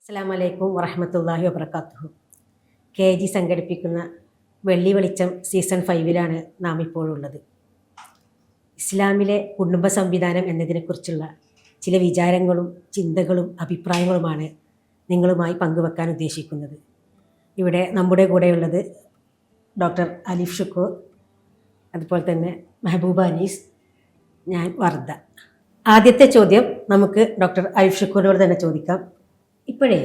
അസ്സലാമു അലൈക്കും വറഹ്മത്തുള്ളാഹി വബറകാതുഹു. KG സംഘടിപ്പിക്കുന്ന വെള്ളി വെളിച്ചം സീസൺ 5 നാം ഇപ്പോഴുള്ളത്. ഇസ്ലാമിലെ കുടുംബ സംവിധാനം എന്നതിനെക്കുറിച്ചുള്ള ചില വിചാരങ്ങളും ചിന്തകളും അഭിപ്രായങ്ങളുമാണ് നിങ്ങളുമായി പങ്കുവെക്കാൻ ഉദ്ദേശിക്കുന്നത്. ഇവിടെ നമ്മുടെ കൂടെയുള്ളത് ഡോക്ടർ അലിഫ് ഷുക്കൂർ, അതുപോലെ തന്നെ മെഹബൂബ അനീസ്, ഞാൻ വർദ്ധ. ആദ്യത്തെ ചോദ്യം നമുക്ക് ഡോക്ടർ അലിഫ് ഷുക്കൂറിനോട് തന്നെ ചോദിക്കാം. ഇപ്പോഴേ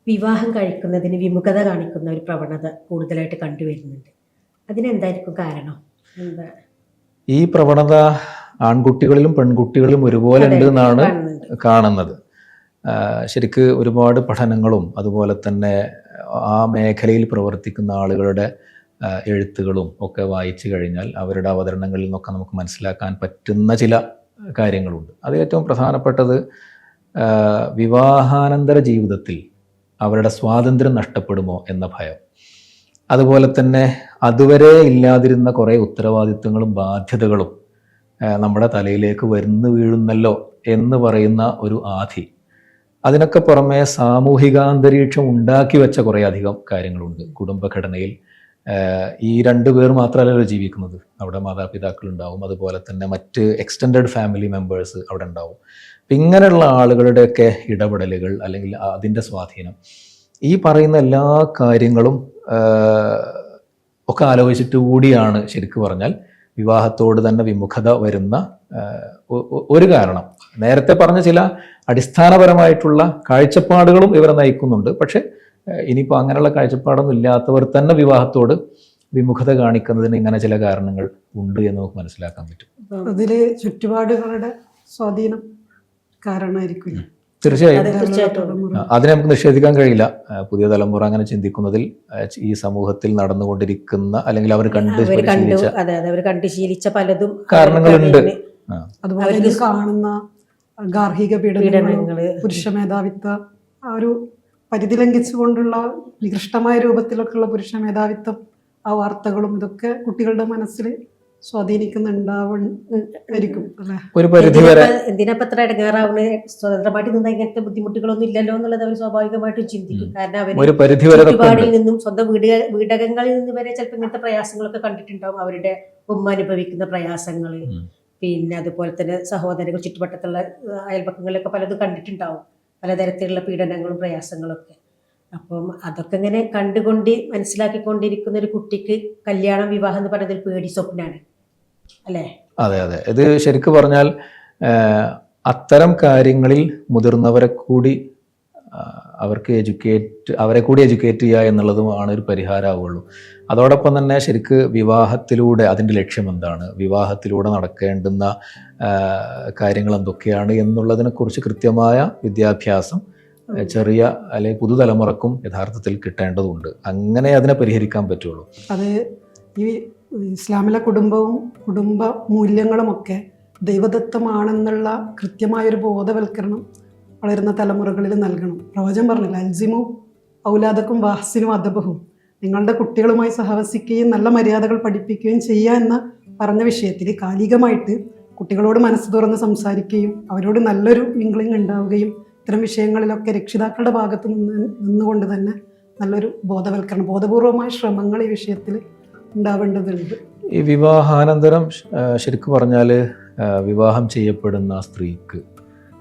വിവാഹം കഴിക്കുന്നതിന് വിമുഖത കാണിക്കുന്ന ഒരു പ്രവണത കൂടുതലായിട്ട് കണ്ടുവരുന്നുണ്ട്. അതിനെന്തായിരിക്കും കാരണം? എന്താ ഈ പ്രവണത ആൺകുട്ടികളിലും പെൺകുട്ടികളിലും ഒരുപോലെ ഉണ്ട് എന്നാണ് കാണുന്നത്. ശരിക്ക് ഒരുപാട് പഠനങ്ങളും അതുപോലെ തന്നെ ആ മേഖലയിൽ പ്രവർത്തിക്കുന്ന ആളുകളുടെ എഴുത്തുകളും ഒക്കെ വായിച്ചു കഴിഞ്ഞാൽ അവരുടെ അവതരണങ്ങളിൽ നിന്നൊക്കെ നമുക്ക് മനസ്സിലാക്കാൻ പറ്റുന്ന ചില കാര്യങ്ങളുണ്ട്. അതിൽ ഏറ്റവും പ്രധാനപ്പെട്ടത് വിവാഹാനന്തര ജീവിതത്തിൽ അവരുടെ സ്വാതന്ത്ര്യം നഷ്ടപ്പെടുമോ എന്ന ഭയം, അതുപോലെ തന്നെ അതുവരെ ഇല്ലാതിരുന്ന കുറേ ഉത്തരവാദിത്വങ്ങളും ബാധ്യതകളും നമ്മുടെ തലയിലേക്ക് വരുന്നു വീഴുന്നല്ലോ എന്ന് പറയുന്ന ഒരു ആധി. അതിനൊക്കെ പുറമെ സാമൂഹികാന്തരീക്ഷം ഉണ്ടാക്കി വെച്ച കുറേ അധികം കാര്യങ്ങളുണ്ട്. കുടുംബഘടനയിൽ ഈ രണ്ടുപേർ മാത്രമല്ലല്ലോ ജീവിക്കുന്നത്, അവിടെ മാതാപിതാക്കൾ ഉണ്ടാവും, അതുപോലെ തന്നെ മറ്റ് എക്സ്റ്റെൻഡഡ് ഫാമിലി മെമ്പേഴ്സ് അവിടെ ഉണ്ടാവും. അപ്പം ഇങ്ങനെയുള്ള ആളുകളുടെയൊക്കെ ഇടപെടലുകൾ അല്ലെങ്കിൽ അതിൻ്റെ സ്വാധീനം, ഈ പറയുന്ന എല്ലാ കാര്യങ്ങളും ഒക്കെ ആലോചിച്ചിട്ട് കൂടിയാണ് ശരിക്കും പറഞ്ഞാൽ വിവാഹത്തോട് തന്നെ വിമുഖത വരുന്ന ഒരു കാരണം. നേരത്തെ പറഞ്ഞ ചില അടിസ്ഥാനപരമായിട്ടുള്ള കാഴ്ചപ്പാടുകളും ഇവരെ നയിക്കുന്നുണ്ട്. പക്ഷെ ഇനിയിപ്പോൾ അങ്ങനെയുള്ള കാഴ്ചപ്പാടൊന്നും ഇല്ലാത്തവർ തന്നെ വിവാഹത്തോട് വിമുഖത കാണിക്കുന്നതിന് ഇങ്ങനെ ചില കാരണങ്ങൾ ഉണ്ട് എന്ന് നമുക്ക് മനസ്സിലാക്കാൻ പറ്റും. അതില് ചുറ്റുപാടുകളുടെ സ്വാധീനം കാരണമായിരിക്കില്ല. തീർച്ചയായും അതിനെ നമുക്ക് നിഷേധിക്കാൻ കഴിയില്ല. പുതിയ തലമുറ അങ്ങനെ ചിന്തിക്കുന്നതിൽ ഈ സമൂഹത്തിൽ നടന്നുകൊണ്ടിരിക്കുന്ന അല്ലെങ്കിൽ അവർ കണ്ടു ശീലിച്ച പലതും കാരണങ്ങളുണ്ട്. അതുപോലെ കാണുന്ന ഗാർഹിക പീഡനങ്ങള്, പുരുഷ മേധാവിത്വ ആ ഒരു പരിധി ലംഘിച്ചുകൊണ്ടുള്ള നികൃഷ്ടമായ രൂപത്തിലൊക്കെയുള്ള പുരുഷ മേധാവിത്വം, ആ വാർത്തകളും ഇതൊക്കെ കുട്ടികളുടെ മനസ്സിൽ സ്വാധീനിക്കുന്നുണ്ടായിരിക്കും അല്ലെ. ഒരു പരിധി വരെ എന്തിനപ്പത്ര ഇടങ്ങാറാവുന്നത്, സ്വതന്ത്രമായിട്ട് നിന്ന ഇങ്ങനത്തെ ബുദ്ധിമുട്ടുകളൊന്നും ഇല്ലല്ലോ എന്നുള്ളത് അവർ സ്വാഭാവികമായിട്ടും ചിന്തിക്കും. കാരണം അവർ ചുറ്റുപാടിൽ നിന്നും സ്വന്തം വീടകങ്ങളിൽ നിന്ന് വരെ ചിലപ്പോൾ ഇങ്ങനത്തെ പ്രയാസങ്ങളൊക്കെ കണ്ടിട്ടുണ്ടാവും. അവരുടെ ഉമ്മ അനുഭവിക്കുന്ന പ്രയാസങ്ങൾ, പിന്നെ അതുപോലെ തന്നെ സഹോദരങ്ങൾ ചുറ്റുവട്ടത്തുള്ള അയൽപക്കങ്ങളിലൊക്കെ പലതും കണ്ടിട്ടുണ്ടാവും, പലതരത്തിലുള്ള പീഡനങ്ങളും പ്രയാസങ്ങളൊക്കെ. അപ്പം അതൊക്കെ ഇങ്ങനെ കണ്ടുകൊണ്ട് മനസ്സിലാക്കിക്കൊണ്ടിരിക്കുന്ന ഒരു കുട്ടിക്ക് കല്യാണം വിവാഹം എന്ന് പറയുന്നത് പേടി സ്വപ്നാണ് അല്ലേ? അതെ അതെ, ഇത് ശരിക്കും പറഞ്ഞാൽ അത്തരം കാര്യങ്ങളിൽ മുതിർന്നവരെ കൂടി അവരെ കൂടി എഡ്യൂക്കേറ്റ് ചെയ്യുക എന്നുള്ളതുമാണ് ഒരു പരിഹാരമാവുള്ളൂ. അതോടൊപ്പം തന്നെ ശരിക്ക് വിവാഹത്തിലൂടെ അതിൻ്റെ ലക്ഷ്യം എന്താണ്, വിവാഹത്തിലൂടെ നടക്കേണ്ടുന്ന കാര്യങ്ങൾ എന്തൊക്കെയാണ് എന്നുള്ളതിനെക്കുറിച്ച് കൃത്യമായ വിദ്യാഭ്യാസം ചെറിയ അല്ലെങ്കിൽ പുതുതലമുറക്കും യഥാർത്ഥത്തിൽ കിട്ടേണ്ടതുണ്ട്. അങ്ങനെ അതിനെ പരിഹരിക്കാൻ പറ്റുള്ളൂ. അത് ഈ ഇസ്ലാമിലെ കുടുംബവും കുടുംബ മൂല്യങ്ങളുമൊക്കെ ദൈവദത്തമാണെന്നുള്ള കൃത്യമായൊരു ബോധവൽക്കരണം വളരുന്ന തലമുറകളിൽ നൽകണം. പ്രവചനം പറഞ്ഞില്ല, അൽസിമു ഔലാദക്കും വാഹ്സിനും അദബഹും, നിങ്ങളുടെ കുട്ടികളുമായി സഹവസിക്കുകയും നല്ല മര്യാദകൾ പഠിപ്പിക്കുകയും ചെയ്യുക എന്ന് പറഞ്ഞ വിഷയത്തിൽ കാലികമായിട്ട് കുട്ടികളോട് മനസ്സ് തുറന്ന് സംസാരിക്കുകയും അവരോട് നല്ലൊരു മിംഗ്ലിംഗ് ഉണ്ടാവുകയും ഇത്തരം വിഷയങ്ങളിലൊക്കെ രക്ഷിതാക്കളുടെ ഭാഗത്ത് നിന്നുകൊണ്ട് തന്നെ നല്ലൊരു ബോധവൽക്കരണം, ബോധപൂർവമായ ശ്രമങ്ങൾ ഈ വിഷയത്തിൽ ഉണ്ടാവേണ്ടതുണ്ട്. ഈ വിവാഹാനന്തരം ശരിക്കും പറഞ്ഞാൽ വിവാഹം ചെയ്യപ്പെടുന്ന സ്ത്രീക്ക്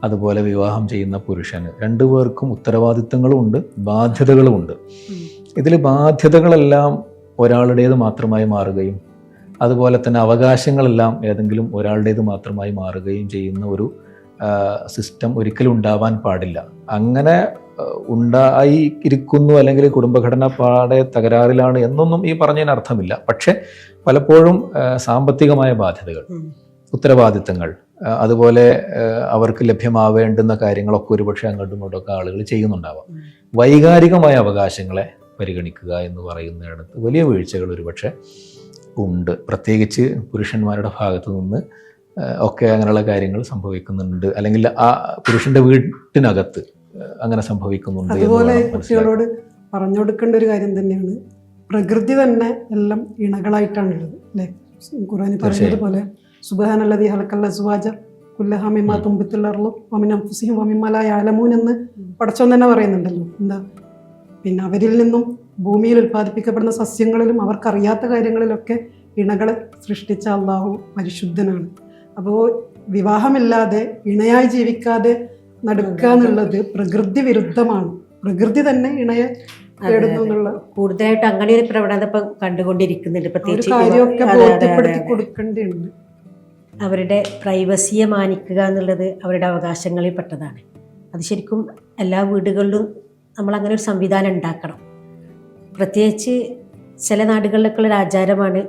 അതുപോലെ വിവാഹം ചെയ്യുന്ന പുരുഷന് രണ്ടുപേർക്കും ഉത്തരവാദിത്തങ്ങളും ഉണ്ട്, ബാധ്യതകളും ഉണ്ട്. ഇതിൽ ബാധ്യതകളെല്ലാം ഒരാളുടേത് മാത്രമായി മാറുകയും അതുപോലെ തന്നെ അവകാശങ്ങളെല്ലാം ഏതെങ്കിലും ഒരാളുടേത് മാത്രമായി മാറുകയും ചെയ്യുന്ന ഒരു സിസ്റ്റം ഒരിക്കലും ഉണ്ടാവാൻ പാടില്ല. അങ്ങനെ ഉണ്ടായിരിക്കുന്നു അല്ലെങ്കിൽ കുടുംബഘടന പാടെ തകരാറിലാണ് എന്നൊന്നും ഈ പറഞ്ഞതിന് അർത്ഥമില്ല. പക്ഷെ പലപ്പോഴും സാമ്പത്തികമായ ബാധ്യതകൾ, ഉത്തരവാദിത്തങ്ങൾ, അതുപോലെ അവർക്ക് ലഭ്യമാവേണ്ടുന്ന കാര്യങ്ങളൊക്കെ ഒരുപക്ഷെ അങ്ങോട്ടും ഇങ്ങോട്ടൊക്കെ ആളുകൾ ചെയ്യുന്നുണ്ടാവാം. വൈകാരികമായ അവകാശങ്ങളെ പരിഗണിക്കുക എന്ന് പറയുന്നിടത്ത് വലിയ വീഴ്ചകൾ ഒരുപക്ഷെ ഉണ്ട്. പ്രത്യേകിച്ച് പുരുഷന്മാരുടെ ഭാഗത്തു നിന്ന് ഒക്കെ അങ്ങനെയുള്ള കാര്യങ്ങൾ സംഭവിക്കുന്നുണ്ട്, അല്ലെങ്കിൽ ആ പുരുഷന്റെ വീട്ടിനകത്ത് അങ്ങനെ സംഭവിക്കുന്നുണ്ട്. അതുപോലെ കുട്ടികളോട് പറഞ്ഞു കൊടുക്കേണ്ട ഒരു കാര്യം തന്നെയാണ്, പ്രകൃതി തന്നെ എല്ലാം ഇണകളായിട്ടാണുള്ളത് അല്ലെ. ഖുർആനിൽ പറഞ്ഞതുപോലെ സുബ്ഹാനല്ലദീ ഖലഖൽ അസ്വാജ കുല്ലഹാ മിമ്മാ തുമ്പിത്തുൽ അർളു വമിൻ അൻഫുസിഹിം വമിമ്മാ ലാ യഅലമൂൻ എന്ന് പടച്ചോൻ തന്നെ പറയുന്നുണ്ടല്ലോ. എന്താ പിന്നെ അവരിൽ നിന്നും ഭൂമിയിൽ ഉൽപ്പാദിപ്പിക്കപ്പെടുന്ന സസ്യങ്ങളിലും അവർക്കറിയാത്ത കാര്യങ്ങളിലൊക്കെ ഇണകളെ സൃഷ്ടിച്ച അള്ളാഹു പരിശുദ്ധനാണ്. അപ്പോൾ വിവാഹമില്ലാതെ ഇണയായി ജീവിക്കാതെ നടക്കുക എന്നുള്ളത് പ്രകൃതി വിരുദ്ധമാണ്. പ്രകൃതി തന്നെ ഇണയെ തേടുന്നു എന്നുള്ള കൂടുതലായിട്ട് അങ്ങനെ ഒരു പ്രവണത ഇപ്പം കണ്ടുകൊണ്ടിരിക്കുന്നുണ്ട്. പ്രത്യേകിച്ച് കാര്യമൊക്കെ ബോധ്യപ്പെടുത്തി കൊടുക്കേണ്ടതുണ്ട്. അവരുടെ പ്രൈവസിയെ മാനിക്കുക എന്നുള്ളത് അവരുടെ അവകാശങ്ങളിൽ പെട്ടതാണ്. അത് ശരിക്കും എല്ലാ വീടുകളിലും നമ്മൾ അങ്ങനെ ഒരു സംവിധാനം ഉണ്ടാക്കണം. പ്രത്യേകിച്ച് ചില നാടുകളിലൊക്കെ ഉള്ളൊരു ആചാരമാണ്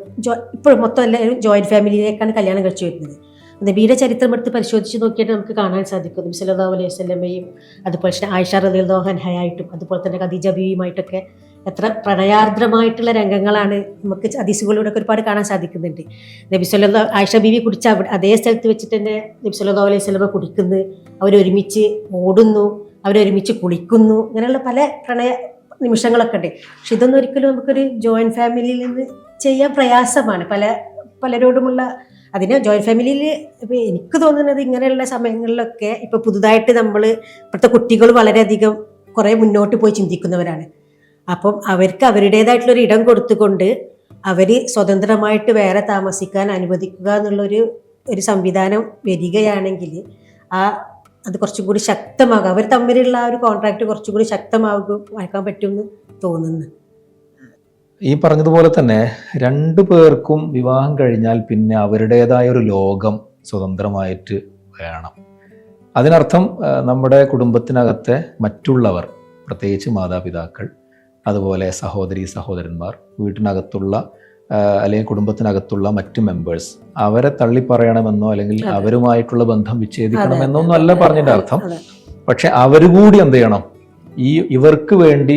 ഇപ്പോൾ മൊത്തം എല്ലാവരും ജോയിൻറ്റ് ഫാമിലിയിലേക്കാണ് കല്യാണം കഴിച്ചു വരുന്നത്. നബിയുടെ ചരിത്രം എടുത്ത് പരിശോധിച്ച് നോക്കിയിട്ട് നമുക്ക് കാണാൻ സാധിക്കും. നബി സല്ലല്ലാഹു അലൈഹി വസല്ലമയും അതുപോലെ തന്നെ ആയിഷ റളിയല്ലാഹു അൻഹയായിട്ടും അതുപോലെ തന്നെ ഖദീജ ബീവിയുമായിട്ടൊക്കെ എത്ര പ്രണയാർദ്രമായിട്ടുള്ള രംഗങ്ങളാണ് നമുക്ക് ഹദീസുകളിലൂടെ ഒരുപാട് കാണാൻ സാധിക്കുന്നുണ്ട്. നബി സല്ലല്ലാഹു ആയിഷ ബീവി കുടിച്ച അതേ സ്ഥലത്ത് വെച്ചിട്ട് തന്നെ നബി സല്ലല്ലാഹു അലൈഹി വസല്ലമ കുടിക്കുന്നു, അവരൊരുമിച്ച് ഓടുന്നു, അവരൊരുമിച്ച് കുളിക്കുന്നു, ഇങ്ങനെയുള്ള പല പ്രണയ നിമിഷങ്ങളൊക്കെ ഉണ്ട്. പക്ഷെ ഇതൊന്നും ഒരിക്കലും നമുക്കൊരു ജോയിൻറ്റ് ഫാമിലിയിൽ നിന്ന് ചെയ്യാൻ പ്രയാസമാണ്. പലരോടുമുള്ള അതിന് ജോയിൻറ്റ് ഫാമിലിയിൽ ഇപ്പോൾ എനിക്ക് തോന്നുന്നത് ഇങ്ങനെയുള്ള സമയങ്ങളിലൊക്കെ ഇപ്പോൾ പുതുതായിട്ട് ഇപ്പോഴത്തെ കുട്ടികൾ വളരെയധികം കുറേ മുന്നോട്ട് പോയി ചിന്തിക്കുന്നവരാണ്. അപ്പം അവർക്ക് അവരുടേതായിട്ടുള്ളൊരു ഇടം കൊടുത്തുകൊണ്ട് അവർ സ്വതന്ത്രമായിട്ട് വേറെ താമസിക്കാൻ അനുവദിക്കുക എന്നുള്ളൊരു സംവിധാനം വരികയാണെങ്കിൽ അത് കുറച്ചും കൂടി ശക്തമാകും. അവർ തമ്മിലുള്ള ആ ഒരു കോൺട്രാക്റ്റ് കുറച്ചും കൂടി ശക്തമാക്കാൻ പറ്റുമെന്ന് തോന്നുന്നു. ഈ പറഞ്ഞതുപോലെ തന്നെ രണ്ടു പേർക്കും വിവാഹം കഴിഞ്ഞാൽ പിന്നെ അവരുടേതായ ഒരു ലോകം സ്വതന്ത്രമായിട്ട് വേണം. അതിനർത്ഥം നമ്മുടെ കുടുംബത്തിനകത്തെ മറ്റുള്ളവർ, പ്രത്യേകിച്ച് മാതാപിതാക്കൾ, അതുപോലെ സഹോദരി സഹോദരന്മാർ, വീട്ടിനകത്തുള്ള അല്ലെങ്കിൽ കുടുംബത്തിനകത്തുള്ള മറ്റു മെമ്പേഴ്സ്, അവരെ തള്ളിപ്പറയണമെന്നോ അല്ലെങ്കിൽ അവരുമായിട്ടുള്ള ബന്ധം വിച്ഛേദിക്കണമെന്നോ ഒന്നും അല്ല പറഞ്ഞതിൻ്റെ അർത്ഥം. പക്ഷെ അവരുകൂടി എന്ത് ചെയ്യണം, ഇവർക്ക് വേണ്ടി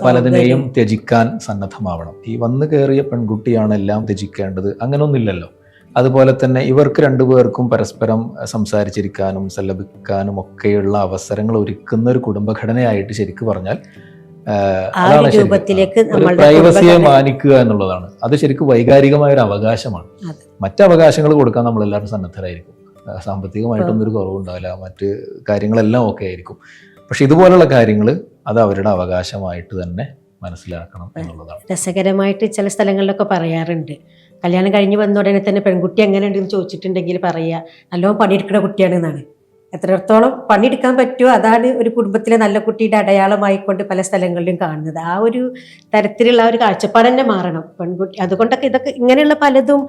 പലതിനെയും ത്യജിക്കാൻ സന്നദ്ധമാവണം. ഈ വന്നു കയറിയ പെൺകുട്ടിയാണ് എല്ലാം ത്യജിക്കേണ്ടത്, അങ്ങനെയൊന്നുമില്ലല്ലോ. അതുപോലെ തന്നെ ഇവർക്ക് രണ്ടുപേർക്കും പരസ്പരം സംസാരിച്ചിരിക്കാനും സല്ലപിക്കാനും ഒക്കെയുള്ള അവസരങ്ങൾ ഒരുക്കുന്ന ഒരു കുടുംബഘടനയായിട്ട് ശരിക്കും പറഞ്ഞാൽ അതാണ് പ്രൈവസിയെ മാനിക്കുക എന്നുള്ളതാണ്. അത് ശരിക്കും വൈകാരികമായ ഒരു അവകാശമാണ്. മറ്റ് അവകാശങ്ങൾ കൊടുക്കാൻ നമ്മളെല്ലാവരും സന്നദ്ധരായിരിക്കും. സാമ്പത്തികമായിട്ടൊന്നും ഒരു കുറവുണ്ടാവില്ല, മറ്റ് കാര്യങ്ങളെല്ലാം ഓക്കെ ആയിരിക്കും. പക്ഷെ ഇതുപോലുള്ള കാര്യങ്ങൾ അത് അവരുടെ അവകാശമായിട്ട് തന്നെ മനസ്സിലാക്കണം എന്നുള്ളതാണ്. രസകരമായിട്ട് ചില സ്ഥലങ്ങളിലൊക്കെ പറയാറുണ്ട്, കല്യാണം കഴിഞ്ഞ് വന്ന ഉടനെ തന്നെ പെൺകുട്ടി എങ്ങനെയുണ്ടെന്ന് ചോദിച്ചിട്ടുണ്ടെങ്കിൽ പറയുക നല്ലോണം പണിയെടുക്കുന്ന കുട്ടിയാണെന്നാണ്. എത്രത്തോളം പണിയെടുക്കാൻ പറ്റുമോ അതാണ് ഒരു കുടുംബത്തിലെ നല്ല കുട്ടിയുടെ അടയാളമായിക്കൊണ്ട് പല സ്ഥലങ്ങളിലും കാണുന്നത്. ആ ഒരു തരത്തിലുള്ള ഒരു കാഴ്ചപ്പാട് തന്നെ മാറണം പെൺകുട്ടി. അതുകൊണ്ടൊക്കെ ഇതൊക്കെ ഇങ്ങനെയുള്ള പലതും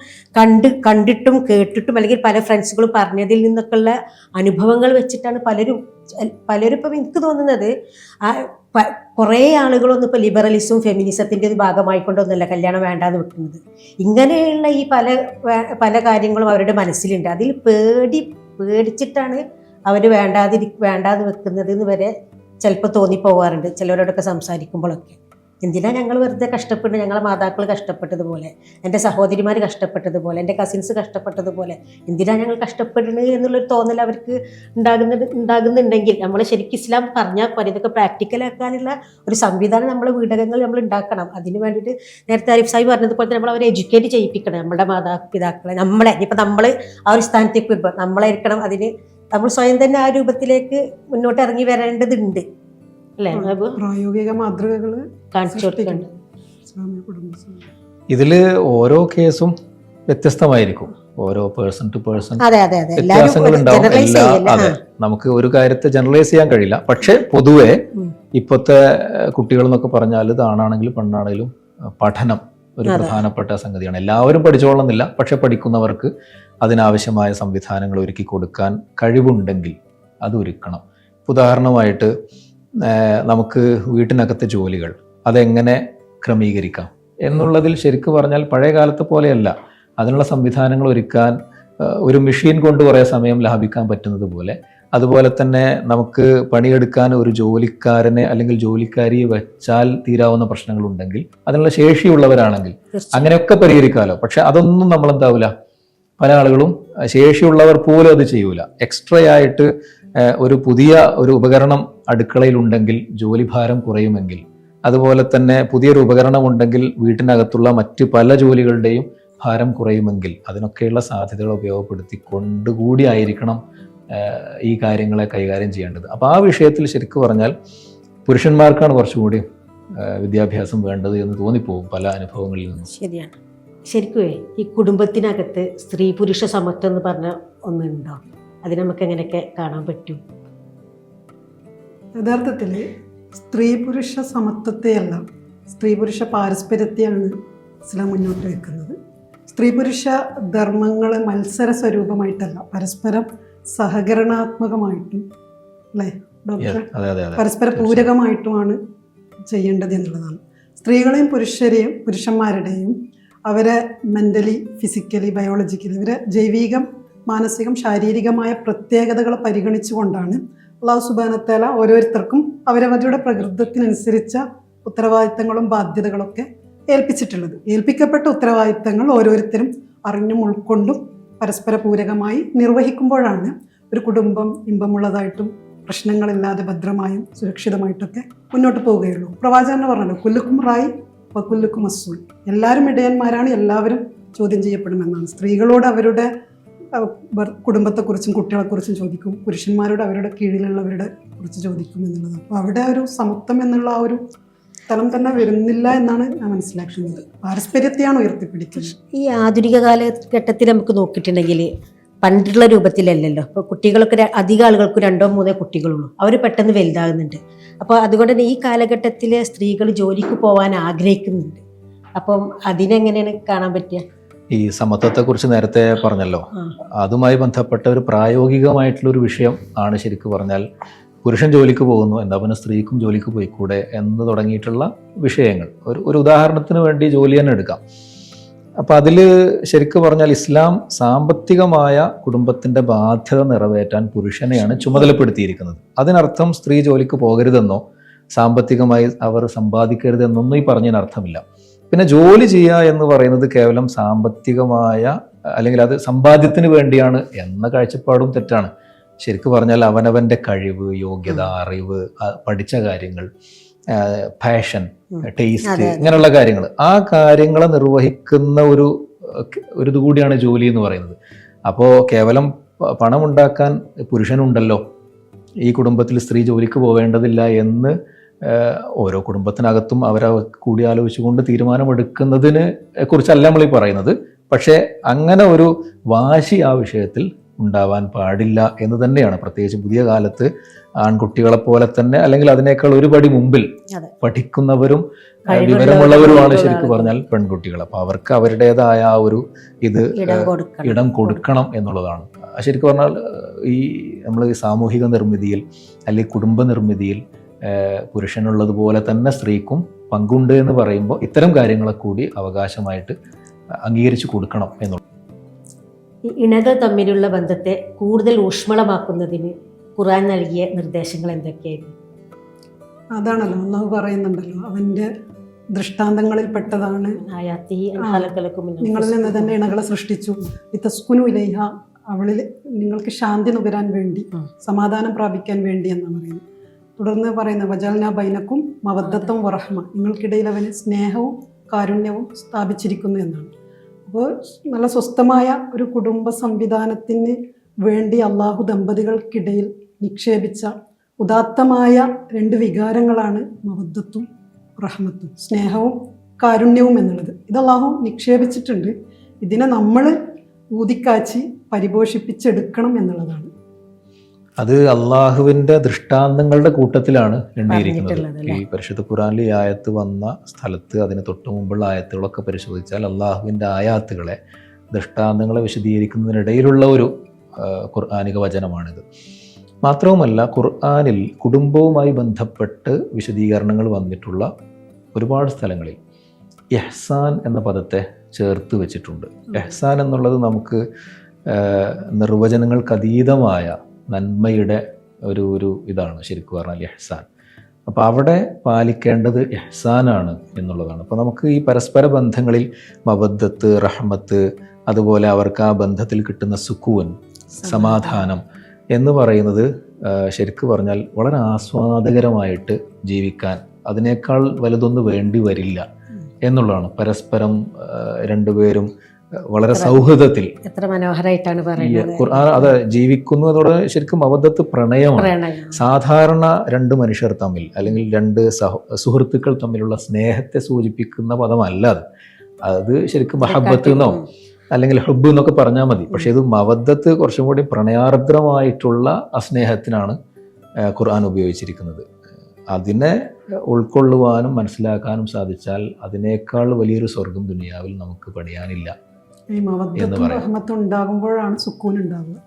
കണ്ടിട്ടും കേട്ടിട്ടും അല്ലെങ്കിൽ പല ഫ്രണ്ട്സുകളും പറഞ്ഞതിൽ നിന്നൊക്കെയുള്ള അനുഭവങ്ങൾ വെച്ചിട്ടാണ് പലരും ഇപ്പം എനിക്ക് തോന്നുന്നത് കുറേ ആളുകളൊന്നും ഇപ്പോൾ ലിബറലിസം ഫെമിനിസത്തിൻ്റെ ഒരു ഭാഗമായിക്കൊണ്ടൊന്നുമല്ല കല്യാണം വേണ്ടാന്ന് വെക്കുന്നത്. ഇങ്ങനെയുള്ള ഈ പല കാര്യങ്ങളും അവരുടെ മനസ്സിലുണ്ട്. അതിൽ പേടിച്ചിട്ടാണ് അവർ വേണ്ടാതെ വെക്കുന്നത് എന്ന് വരെ ചിലപ്പോൾ തോന്നിപ്പോവാറുണ്ട് ചിലവരോടൊക്കെ സംസാരിക്കുമ്പോഴൊക്കെ. എന്തിനാ ഞങ്ങൾ വെറുതെ കഷ്ടപ്പെടുന്നത്, ഞങ്ങളെ മാതാക്കൾ കഷ്ടപ്പെട്ടതുപോലെ, എൻ്റെ സഹോദരിമാർ കഷ്ടപ്പെട്ടതുപോലെ, എൻ്റെ കസിൻസ് കഷ്ടപ്പെട്ടതുപോലെ എന്തിനാ ഞങ്ങൾ കഷ്ടപ്പെടുന്നത് എന്നുള്ളൊരു തോന്നൽ അവർക്ക് ഉണ്ടാകുന്നുണ്ടെങ്കിൽ നമ്മൾ ശരിക്കും ഇസ്ലാം പറഞ്ഞാൽ പോലെ ഇതൊക്കെ പ്രാക്ടിക്കലാക്കാനുള്ള ഒരു സംവിധാനം നമ്മളെ വീടകങ്ങൾ നമ്മൾ ഉണ്ടാക്കണം. അതിന് വേണ്ടിയിട്ട് നേരത്തെ ആരിഫ് സാഹിബ് പറഞ്ഞതുപോലെ നമ്മൾ അവരെ എഡ്യൂക്കേറ്റ് ചെയ്യിപ്പിക്കണം. നമ്മുടെ മാതാപിതാക്കളെ ഇപ്പം നമ്മൾ ആ ഒരു സ്ഥാനത്തേക്ക് വരുമ്പോൾ നമ്മളായിരിക്കണം അതിന് നമ്മൾ സ്വയം തന്നെ ആ രൂപത്തിലേക്ക് മുന്നോട്ട് ഇറങ്ങി വരേണ്ടതുണ്ട് അല്ലേ? പ്രായോഗിക മാതൃകകൾ കാണിച്ചു കൊടുക്കണം. ഇതില് ഓരോ കേസും വ്യത്യസ്തമായിരിക്കും, ഓരോ പേഴ്സൺ ടു പേഴ്സൺ വ്യത്യാസങ്ങൾ ഉണ്ടാവും. അതെ, നമുക്ക് ഒരു കാര്യത്തെ ജനറലൈസ് ചെയ്യാൻ കഴിയില്ല. പക്ഷെ പൊതുവെ ഇപ്പോഴത്തെ കുട്ടികൾ എന്നൊക്കെ പറഞ്ഞാൽ ഇത് ആണാണെങ്കിലും പെണ്ണാണെങ്കിലും പഠനം ഒരു പ്രധാനപ്പെട്ട സംഗതിയാണ്. എല്ലാവരും പഠിച്ചോളണമെന്നില്ല, പക്ഷെ പഠിക്കുന്നവർക്ക് അതിനാവശ്യമായ സംവിധാനങ്ങൾ ഒരുക്കി കൊടുക്കാൻ കഴിവുണ്ടെങ്കിൽ അത് ഒരുക്കണം. ഉദാഹരണമായിട്ട് നമുക്ക് വീട്ടിനകത്തെ ജോലികൾ അതെങ്ങനെ ക്രമീകരിക്കാം എന്നുള്ളതിൽ ശരിക്കും പറഞ്ഞാൽ പഴയ കാലത്തെ പോലെയല്ല. അതിനുള്ള സംവിധാനങ്ങൾ ഒരുക്കാൻ ഒരു മെഷീൻ കൊണ്ട് കുറേ സമയം ലാഭിക്കാൻ പറ്റുന്നത് പോലെ, അതുപോലെ തന്നെ നമുക്ക് പണിയെടുക്കാൻ ഒരു ജോലിക്കാരനെ അല്ലെങ്കിൽ ജോലിക്കാരിയെ വെച്ചാൽ തീരാവുന്ന പ്രശ്നങ്ങളുണ്ടെങ്കിൽ അതിനുള്ള ശേഷിയുള്ളവരാണെങ്കിൽ അങ്ങനെയൊക്കെ പരിഹരിക്കാമല്ലോ. പക്ഷെ അതൊന്നും നമ്മളെന്താവില്ല, പല ആളുകളും ശേഷിയുള്ളവർ പോലും അത് ചെയ്യൂല. എക്സ്ട്രാ ആയിട്ട് ഒരു പുതിയ ഒരു ഉപകരണം അടുക്കളയിലുണ്ടെങ്കിൽ ജോലിഭാരം കുറയുമെങ്കിൽ, അതുപോലെ തന്നെ പുതിയൊരു ഉപകരണം ഉണ്ടെങ്കിൽ വീട്ടിനകത്തുള്ള മറ്റ് പല ജോലികളുടെയും ഭാരം കുറയുമെങ്കിൽ അതിനൊക്കെയുള്ള സാധ്യതകൾ ഉപയോഗപ്പെടുത്തിക്കൊണ്ടുകൂടി ആയിരിക്കണം ഈ കാര്യങ്ങളെ കൈകാര്യം ചെയ്യേണ്ടത്. അപ്പോൾ ആ വിഷയത്തിൽ ശരിക്കും പറഞ്ഞാൽ പുരുഷന്മാർക്കാണ് കുറച്ചുകൂടി വിദ്യാഭ്യാസം വേണ്ടത് എന്ന് തോന്നിപ്പോകും പല അനുഭവങ്ങളിൽ നിന്നും. ശരിയാണ്. ശരിക്കും ഈ കുടുംബത്തിനകത്ത് സ്ത്രീ പുരുഷ സമത്വം എന്ന് പറഞ്ഞ ഒന്നുണ്ടോ? അത് നമുക്ക് എങ്ങനെയൊക്കെ കാണാൻ പറ്റും? യഥാർത്ഥത്തിൽ സ്ത്രീ പുരുഷ സമത്വത്തെയല്ല, സ്ത്രീ പുരുഷ പാരസ്പര്യത്തെയാണ് ഇസ്ലാം മുന്നോട്ട് വെക്കുന്നത്. സ്ത്രീ പുരുഷ ധർമ്മങ്ങൾ മത്സര സ്വരൂപമായിട്ടല്ല, പരസ്പരം സഹകരണാത്മകമായിട്ടും, അല്ലേ ഡോക്ടർ, പരസ്പര പൂരകമായിട്ടുമാണ് ചെയ്യേണ്ടത് എന്നുള്ളതാണ്. സ്ത്രീകളെയും പുരുഷന്മാരുടെയും അവരെ മെൻ്റലി, ഫിസിക്കലി, ബയോളജിക്കലി, ഇവരെ ജൈവികം, മാനസികം, ശാരീരികമായ പ്രത്യേകതകൾ പരിഗണിച്ചുകൊണ്ടാണ് അല്ലാഹു സുബ്ഹാനഹു വ തആല ഓരോരുത്തർക്കും അവരവരുടെ പ്രകൃതത്തിനനുസരിച്ച ഉത്തരവാദിത്തങ്ങളും ബാധ്യതകളൊക്കെ ഏൽപ്പിച്ചിട്ടുള്ളത്. ഏൽപ്പിക്കപ്പെട്ട ഉത്തരവാദിത്തങ്ങൾ ഓരോരുത്തരും അറിഞ്ഞും ഉൾക്കൊണ്ടും പരസ്പര പൂരകമായി നിർവഹിക്കുമ്പോഴാണ് ഒരു കുടുംബം ഇമ്പമുള്ളതായിട്ടും പ്രശ്നങ്ങളില്ലാതെ ഭദ്രമായും സുരക്ഷിതമായിട്ടൊക്കെ മുന്നോട്ട് പോവുകയുള്ളൂ. പ്രവാചകൻ പറഞ്ഞല്ലോ, കുല്ലുക്കും റായി വകുല്ലുക്കും മസ്ഊൽ, എല്ലാവരും ഇടയന്മാരാണ്, എല്ലാവരും ചോദ്യം ചെയ്യപ്പെടുമെന്നാണ്. സ്ത്രീകളോട് അവരുടെ കുടുംബത്തെക്കുറിച്ചും കുട്ടികളെക്കുറിച്ചും ചോദിക്കും, പുരുഷന്മാരോട് അവരുടെ കീഴിലുള്ളവരുടെ കുറിച്ച് ചോദിക്കും എന്നുള്ളത്. അപ്പോൾ അവിടെ ഒരു സമത്വം എന്നുള്ള ആ ഒരു തലം തന്നെ വരുന്നില്ല എന്നാണ് ഞാൻ മനസ്സിലാക്കുന്നത്. പാരസ്പര്യത്തെയാണ് ഉയർത്തിപ്പിടിക്കുന്നത്. ഈ ആധുനിക കാലഘട്ടത്തിൽ നമുക്ക് നോക്കിയിട്ടുണ്ടെങ്കിൽ പണ്ടുള്ള രൂപത്തിലല്ലല്ലോ. ഇപ്പോൾ കുട്ടികളൊക്കെ അധികം ആളുകൾക്ക് 2-3 കുട്ടികളുള്ളൂ, അവർ പെട്ടെന്ന് വലുതാകുന്നുണ്ട്. അപ്പോൾ അതുകൊണ്ട് തന്നെ ഈ കാലഘട്ടത്തിൽ സ്ത്രീകൾ ജോലിക്ക് പോകാൻ ആഗ്രഹിക്കുന്നുണ്ട്. അപ്പം അതിനെങ്ങനെയാണ് കാണാൻ പറ്റുക? ഈ സമത്വത്തെക്കുറിച്ച് നേരത്തെ പറഞ്ഞല്ലോ, അതുമായി ബന്ധപ്പെട്ട ഒരു പ്രായോഗികമായിട്ടുള്ളൊരു വിഷയം ആണ് ശരിക്കും പറഞ്ഞാൽ പുരുഷൻ ജോലിക്ക് പോകുന്നു, എന്താ പിന്നെ സ്ത്രീക്കും ജോലിക്ക് പോയിക്കൂടെ എന്ന് തുടങ്ങിയിട്ടുള്ള വിഷയങ്ങൾ. ഒരു ഉദാഹരണത്തിന് വേണ്ടി ജോലി തന്നെ എടുക്കാം. അപ്പം അതിൽ ശരിക്കും പറഞ്ഞാൽ ഇസ്ലാം സാമ്പത്തികമായ കുടുംബത്തിൻ്റെ ബാധ്യത നിറവേറ്റാൻ പുരുഷനെയാണ് ചുമതലപ്പെടുത്തിയിരിക്കുന്നത്. അതിനർത്ഥം സ്ത്രീ ജോലിക്ക് പോകരുതെന്നോ സാമ്പത്തികമായി അവർ സമ്പാദിക്കരുതെന്നൊന്നും ഈ പറഞ്ഞതിനർത്ഥമില്ല. പിന്നെ ജോലി ചെയ്യുക എന്ന് പറയുന്നത് കേവലം സാമ്പത്തികമായ അല്ലെങ്കിൽ അത് സമ്പാദ്യത്തിന് വേണ്ടിയാണ് എന്ന കാഴ്ചപ്പാടും തെറ്റാണ്. ശരിക്കും പറഞ്ഞാൽ അവനവൻ്റെ കഴിവ്, യോഗ്യത, അറിവ്, പഠിച്ച കാര്യങ്ങൾ, പാഷൻ, ടേസ്റ്റ്, ഇങ്ങനെയുള്ള കാര്യങ്ങൾ, ആ കാര്യങ്ങളെ നിർവഹിക്കുന്ന ഒരു ഇതുകൂടിയാണ് ജോലി എന്ന് പറയുന്നത്. അപ്പോൾ കേവലം പണമുണ്ടാക്കാൻ പുരുഷനുണ്ടല്ലോ, ഈ കുടുംബത്തിൽ സ്ത്രീ ജോലിക്ക് പോവേണ്ടതില്ല എന്ന് ഓരോ കുടുംബത്തിനകത്തും അവരെ കൂടിയാലോചിച്ചുകൊണ്ട് തീരുമാനമെടുക്കുന്നതിനെ കുറിച്ചല്ല നമ്മളീ പറയുന്നത്. പക്ഷേ അങ്ങനെ ഒരു വാശി ആ വിഷയത്തിൽ ഉണ്ടാവാൻ പാടില്ല എന്ന് തന്നെയാണ്. പ്രത്യേകിച്ച് പുതിയ കാലത്ത് ആൺകുട്ടികളെ പോലെ തന്നെ അല്ലെങ്കിൽ അതിനേക്കാൾ ഒരു പടി മുമ്പിൽ പഠിക്കുന്നവരും വിവരമുള്ളവരുമാണ് ശരിക്കും പറഞ്ഞാൽ പെൺകുട്ടികൾ. അപ്പോൾ അവർക്ക് അവരുടേതായ ആ ഒരു ഇടം കൊടുക്കണം എന്നുള്ളതാണ്. ശരിക്കും പറഞ്ഞാൽ ഈ നമ്മൾ സാമൂഹിക നിർമ്മിതിയിൽ അല്ലെങ്കിൽ കുടുംബ നിർമ്മിതിയിൽ പുരുഷനുള്ളതുപോലെ തന്നെ സ്ത്രീക്കും പങ്കുണ്ട് എന്ന് പറയുമ്പോൾ ഇത്തരം കാര്യങ്ങളെ കൂടി അവകാശമായിട്ട് അംഗീകരിച്ചു കൊടുക്കണം എന്നുള്ളത്. ഈ ഇണകൾ തമ്മിലുള്ള ബന്ധത്തെ കൂടുതൽ ഊഷ്മളമാക്കുന്നതിന് ഖുർആൻ നൽകിയ നിർദ്ദേശങ്ങൾ എന്തൊക്കെയായിരുന്നു? അതാണല്ലോ അല്ലാഹു പറയുന്നുണ്ടല്ലോ, അവൻ്റെ ദൃഷ്ടാന്തങ്ങളിൽ പെട്ടതാണ് നിങ്ങളിൽ നിന്ന് തന്നെ ഇണകളെ സൃഷ്ടിച്ചു, ഇതസ്കുനു ഇലൈഹ, അവളിൽ നിങ്ങൾക്ക് ശാന്തി നുകരാൻ വേണ്ടി, സമാധാനം പ്രാപിക്കാൻ വേണ്ടി എന്നാണ് പറയുന്നത്. തുടർന്ന് പറയുന്നത് വജഅൽനാ ബൈനക്കും മവദ്ദത്തും വറഹ്മ, നിങ്ങൾക്കിടയിൽ അവന് സ്നേഹവും കാരുണ്യവും സ്ഥാപിച്ചിരിക്കുന്നു എന്നാണ്. അപ്പോൾ നല്ല സ്വസ്ഥമായ ഒരു കുടുംബ സംവിധാനത്തിന് വേണ്ടി അള്ളാഹു ദമ്പതികൾക്കിടയിൽ നിക്ഷേപിച്ച ഉദാത്തമായ 2 വികാരങ്ങളാണ് മവദ്ദത്തും റഹ്മത്തും, സ്നേഹവും കാരുണ്യവും എന്നുള്ളത്. ഇത് അള്ളാഹു നിക്ഷേപിച്ചിട്ടുണ്ട്. ഇതിനെ നമ്മൾ ഊതിക്കാച്ചി പരിപോഷിപ്പിച്ചെടുക്കണം എന്നുള്ളതാണ്. അത് അള്ളാഹുവിൻ്റെ ദൃഷ്ടാന്തങ്ങളുടെ കൂട്ടത്തിലാണ് എണ്ണിയിരിക്കുന്നത്. ഈ പരിശുദ്ധ ഖുർആനിൽ ഈ ആയത്ത് വന്ന സ്ഥലത്ത് അതിന് തൊട്ടു മുമ്പുള്ള ആയത്തുകളൊക്കെ പരിശോധിച്ചാൽ അള്ളാഹുവിൻ്റെ ആയാത്തുകളെ, ദൃഷ്ടാന്തങ്ങളെ വിശദീകരിക്കുന്നതിനിടയിലുള്ള ഒരു ഖുർആനിക വചനമാണിത്. മാത്രവുമല്ല, ഖുർആനിൽ കുടുംബവുമായി ബന്ധപ്പെട്ട് വിശദീകരണങ്ങൾ വന്നിട്ടുള്ള ഒരുപാട് സ്ഥലങ്ങളിൽ ഇഹ്സാൻ എന്ന പദത്തെ ചേർത്ത് വെച്ചിട്ടുണ്ട്. ഇഹ്സാൻ എന്നുള്ളത് നമുക്ക് നിർവചനങ്ങൾക്കതീതമായ നന്മയുടെ ഒരു ഇതാണ് ശരിക്കും പറഞ്ഞാൽ ഇഹ്സാൻ. അപ്പോൾ അവിടെ പാലിക്കേണ്ടത് ഇഹ്സാനാണ് എന്നുള്ളതാണ്. അപ്പോൾ നമുക്ക് ഈ പരസ്പര ബന്ധങ്ങളിൽ മവദ്ദത്ത്, റഹ്മത്ത്, അതുപോലെ അവർക്ക് ആ ബന്ധത്തിൽ കിട്ടുന്ന സുക്കൂൻ, സമാധാനം എന്ന് പറയുന്നത് ശരിക്കും പറഞ്ഞാൽ വളരെ ആസ്വാദകരമായിട്ട് ജീവിക്കാൻ അതിനേക്കാൾ വലുതൊന്നും വേണ്ടി വരില്ല എന്നുള്ളതാണ്. പരസ്പരം രണ്ടുപേരും വളരെ സൗഹൃദത്തിൽ എത്ര മനോഹരമായിട്ടാണ് പറയുന്നത്. ഖുർആൻ അത് ജീവിക്കുന്നു എന്നോട് ശരിക്കും മവദ്ദത്ത് പ്രണയമാണ്. സാധാരണ രണ്ട് മനുഷ്യർ തമ്മിൽ അല്ലെങ്കിൽ രണ്ട് സുഹൃത്തുക്കൾ തമ്മിലുള്ള സ്നേഹത്തെ സൂചിപ്പിക്കുന്ന പദമല്ല അത് ശരിക്കും മഹബത്ത് എന്നോ അല്ലെങ്കിൽ ഹുബ് എന്നൊക്കെ പറഞ്ഞാൽ മതി. പക്ഷെ ഇത് മവദ്ദത്ത് കുറച്ചും കൂടി പ്രണയാർദ്രമായിട്ടുള്ള അസ്നേഹത്തിനാണ് ഖുർആൻ ഉപയോഗിച്ചിരിക്കുന്നത്. അതിനെ ഉൾക്കൊള്ളുവാനും മനസ്സിലാക്കാനും സാധിച്ചാൽ അതിനേക്കാൾ വലിയൊരു സ്വർഗം ദുനിയാവിൽ നമുക്ക് പണിയാനില്ല എന്ന് പറയാം. ഉണ്ടാകുമ്പോഴാണ് സുക്കൂൻ ഉണ്ടാവുക.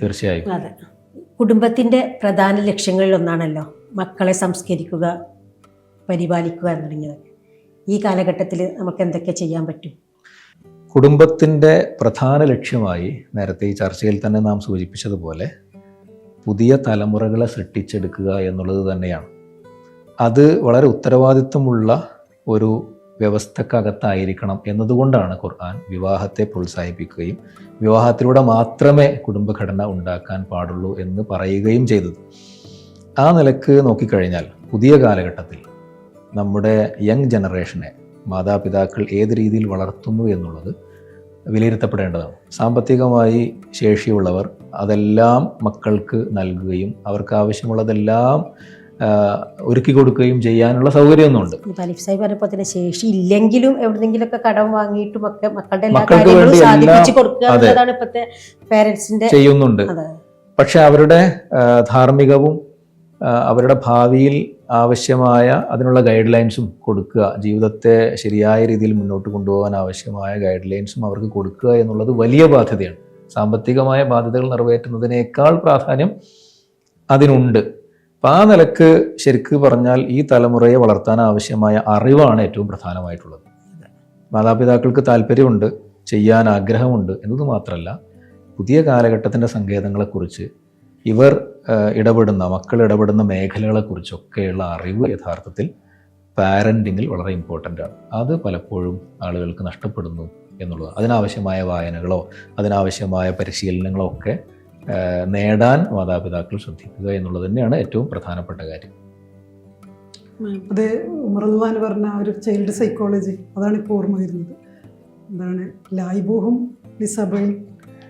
തീർച്ചയായും. അതെ, കുടുംബത്തിന്റെ പ്രധാന ലക്ഷ്യങ്ങളിൽ ഒന്നാണല്ലോ മക്കളെ സംസ്കരിക്കുക, പരിപാലിക്കുക എന്ന് തുടങ്ങിയത്. ഈ കാലഘട്ടത്തിൽ നമുക്ക് എന്തൊക്കെ ചെയ്യാൻ പറ്റും? കുടുംബത്തിന്റെ പ്രധാന ലക്ഷ്യമായി നേരത്തെ ഈ ചർച്ചയിൽ തന്നെ നാം സൂചിപ്പിച്ചതുപോലെ പുതിയ തലമുറകളെ സൃഷ്ടിച്ചെടുക്കുക എന്നുള്ളത് തന്നെയാണ്. അത് വളരെ ഉത്തരവാദിത്വമുള്ള ഒരു വ്യവസ്ഥക്കകത്തായിരിക്കണം എന്നതുകൊണ്ടാണ് ഖുർആൻ വിവാഹത്തെ പ്രോത്സാഹിപ്പിക്കുകയും വിവാഹത്തിലൂടെ മാത്രമേ കുടുംബഘടന ഉണ്ടാക്കാൻ പാടുള്ളൂ എന്ന് പറയുകയും ചെയ്തത്. ആ നിലക്ക് നോക്കിക്കഴിഞ്ഞാൽ പുതിയ കാലഘട്ടത്തിൽ നമ്മുടെ യങ് ജനറേഷനെ മാതാപിതാക്കൾ ഏത് രീതിയിൽ വളർത്തുന്നു എന്നുള്ളത് വിലയിരുത്തപ്പെടേണ്ടതാണ്. സാമ്പത്തികമായി ശേഷിയുള്ളവർ അതെല്ലാം മക്കൾക്ക് നൽകുകയും അവർക്ക് ആവശ്യമുള്ളതെല്ലാം ഒരുക്കി കൊടുക്കുകയും ചെയ്യാനുള്ള സൗകര്യമൊന്നുണ്ട്. ശേഷി ഇല്ലെങ്കിലും എവിടെന്നെങ്കിലൊക്കെ കടം വാങ്ങിയിട്ടും ഒക്കെ മക്കളുടെ എല്ലാ മക്കൾക്ക് കാര്യങ്ങളും വേണ്ടി സാധിപ്പിച്ചു കൊടുക്കുക എന്നുള്ളതാണ് ഇപ്പോഴത്തെ പേരൻസിന്റെ ചെയ്യുന്നുണ്ട്. പക്ഷെ അവരുടെ ധാർമ്മികവും അവരുടെ ഭാവിയിൽ ആവശ്യമായ അതിനുള്ള ഗൈഡ് ലൈൻസും കൊടുക്കുക, ജീവിതത്തെ ശരിയായ രീതിയിൽ മുന്നോട്ട് കൊണ്ടുപോകാൻ ആവശ്യമായ ഗൈഡ് ലൈൻസും അവർക്ക് കൊടുക്കുക എന്നുള്ളത് വലിയ ബാധ്യതയാണ്. സാമ്പത്തികമായ ബാധ്യതകൾ നിറവേറ്റുന്നതിനേക്കാൾ പ്രാധാന്യം അതിനുണ്ട്. അപ്പം ആ നിലക്ക് ശരിക്ക് പറഞ്ഞാൽ ഈ തലമുറയെ വളർത്താൻ ആവശ്യമായ അറിവാണ് ഏറ്റവും പ്രധാനമായിട്ടുള്ളത്. മാതാപിതാക്കൾക്ക് താല്പര്യമുണ്ട്, ചെയ്യാൻ ആഗ്രഹമുണ്ട് എന്നത് മാത്രമല്ല, പുതിയ കാലഘട്ടത്തിൻ്റെ സങ്കേതങ്ങളെക്കുറിച്ച് ഇവർ മക്കൾ ഇടപെടുന്ന മേഖലകളെക്കുറിച്ചൊക്കെയുള്ള അറിവ് യഥാർത്ഥത്തിൽ പാരൻറ്റിങ്ങിൽ വളരെ ഇമ്പോർട്ടൻ്റ് ആണ്. അത് പലപ്പോഴും ആളുകൾക്ക് നഷ്ടപ്പെടുന്നു എന്നുള്ളത്. അതിനാവശ്യമായ വായനകളോ അതിനാവശ്യമായ പരിശീലനങ്ങളോ ഒക്കെ നേടാൻ മാതാപിതാക്കൾ ശ്രദ്ധിക്കുക എന്നുള്ളത് തന്നെയാണ് ഏറ്റവും പ്രധാനപ്പെട്ട കാര്യം. അത് ഉമറുദ്ദീൻ പറഞ്ഞ ഒരു ചൈൽഡ് സൈക്കോളജി അതാണ് ഇപ്പോൾ ഓർമ്മ വരുന്നത്. എന്താണ് ലായിബൂഹും ലിസബൈൻ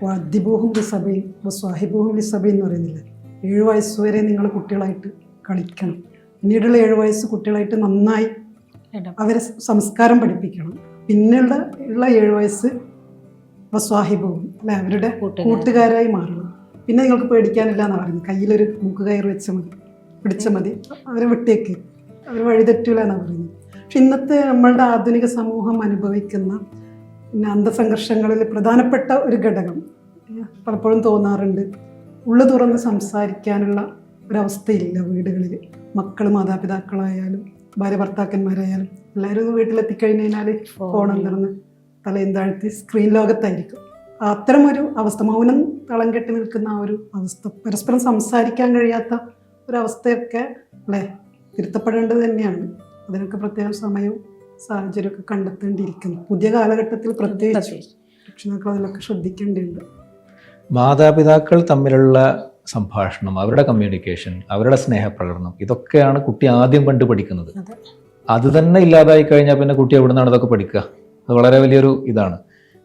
വദ്ദിബൂഹും ലിസബൈൻ സ്വാഹിബൂഹും ലിസബൈൻ എന്ന് പറയുന്നില്ല. 7 വയസ്സ് വരെ നിങ്ങൾ കുട്ടികളായിട്ട് കളിക്കണം, പിന്നീടുള്ള 7 വയസ്സ് കുട്ടികളായിട്ട് നന്നായി അവരെ സംസ്കാരം പഠിപ്പിക്കണം, പിന്നീടുള്ള 7 വയസ്സ് സ്വാഹിബൂഹും അല്ലെ അവരുടെ കൂട്ടുകാരായി മാറണം. പിന്നെ നിങ്ങൾക്ക് പേടിക്കാനില്ല എന്നാണ് പറയുന്നത്. കയ്യിലൊരു മൂക്കുകയർ പിടിച്ച മതി, അവരെ വിട്ടേക്ക്, അവർ വഴിതെറ്റൂല എന്നാണ് പറയുന്നത്. പക്ഷെ ഇന്നത്തെ നമ്മളുടെ ആധുനിക സമൂഹം അനുഭവിക്കുന്ന പിന്നെ അന്തസംഘർഷങ്ങളിൽ പ്രധാനപ്പെട്ട ഒരു ഘടകം പലപ്പോഴും തോന്നാറുണ്ട്, ഉള്ളു തുറന്ന് സംസാരിക്കാനുള്ള ഒരവസ്ഥയില്ല വീടുകളിൽ. മക്കൾ മാതാപിതാക്കളായാലും ഭാര്യ ഭർത്താക്കന്മാരായാലും എല്ലാവരും വീട്ടിലെത്തിക്കഴിഞ്ഞാൽ ഫോൺ തുറന്ന് തലയും താഴ്ത്തി സ്ക്രീൻ ലോകത്തായിരിക്കും. അത്തരമൊരു അവസ്ഥ, മൗനം തളം കെട്ടി നിൽക്കുന്ന ആ ഒരു അവസ്ഥ, പരസ്പരം സംസാരിക്കാൻ കഴിയാത്ത ഒരവസ്ഥയൊക്കെ അല്ലേ തിരുത്തപ്പെടേണ്ടത് തന്നെയാണ്. അതിനൊക്കെ പ്രത്യേകം സമയവും സാഹചര്യമൊക്കെ കണ്ടെത്തേണ്ടിയിരിക്കുന്നു. പുതിയ കാലഘട്ടത്തിൽ പ്രത്യേകിച്ച് രക്ഷിതാക്കൾ അതിലൊക്കെ ശ്രദ്ധിക്കേണ്ടതുണ്ട്. മാതാപിതാക്കൾ തമ്മിലുള്ള സംഭാഷണം, അവരുടെ കമ്മ്യൂണിക്കേഷൻ, അവരുടെ സ്നേഹപ്രകടനം, ഇതൊക്കെയാണ് കുട്ടി ആദ്യം കണ്ടു പഠിക്കുന്നത്. അത് തന്നെ ഇല്ലാതായി കഴിഞ്ഞാൽ പിന്നെ കുട്ടി എവിടെ നിന്നാണ് ഇതൊക്കെ പഠിക്കുക? അത് വളരെ വലിയൊരു ഇതാണ്.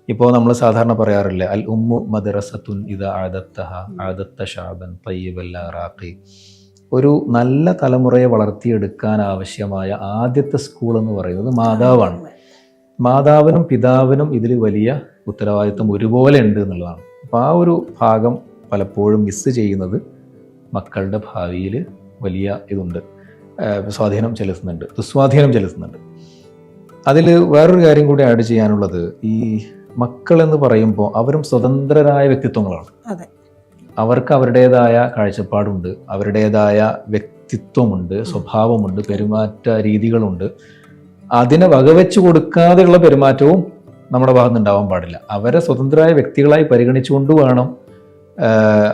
ഇപ്പോൾ നമ്മൾ സാധാരണ പറയാറില്ലേ, അൽ ഉമ്മു മദ്റസത്തുൻ ഇദാ അഅദത്തഹ അഅദത്ത ശഅബൻ തയ്യിബൽ അറാഖി. ഒരു നല്ല തലമുറയെ വളർത്തിയെടുക്കാൻ ആവശ്യമായ ആദ്യത്തെ സ്കൂൾ എന്ന് പറയുന്നത് മാതാവാണ്. മാതാവിനും പിതാവിനും ഇതിൽ വലിയ ഉത്തരവാദിത്വം ഒരുപോലെ ഉണ്ട് എന്നുള്ളതാണ്. അപ്പോൾ ആ ഒരു ഭാഗം പലപ്പോഴും മിസ് ചെയ്യുന്നത് മക്കളുടെ ഭാവിയിൽ വലിയ ഇതുണ്ട്, സ്വാധീനം ചെലുത്തുന്നുണ്ട്, ദുസ്വാധീനം ചെലുത്തുന്നുണ്ട്. അതിൽ വേറൊരു കാര്യം കൂടി ആഡ് ചെയ്യാനുള്ളത്, ഈ മക്കൾ എന്ന് പറയുമ്പോൾ അവരും സ്വതന്ത്രരായ വ്യക്തിത്വങ്ങളാണ്. അവർക്ക് അവരുടേതായ കാഴ്ചപ്പാടുണ്ട്, അവരുടേതായ വ്യക്തിത്വമുണ്ട്, സ്വഭാവമുണ്ട്, പെരുമാറ്റ രീതികളുണ്ട്. അതിനെ വകവെച്ച് കൊടുക്കാതെയുള്ള പെരുമാറ്റവും നമ്മുടെ ഭാഗത്ത് ഉണ്ടാവാൻ പാടില്ല. അവരെ സ്വതന്ത്രരായ വ്യക്തികളായി പരിഗണിച്ചുകൊണ്ട് വേണം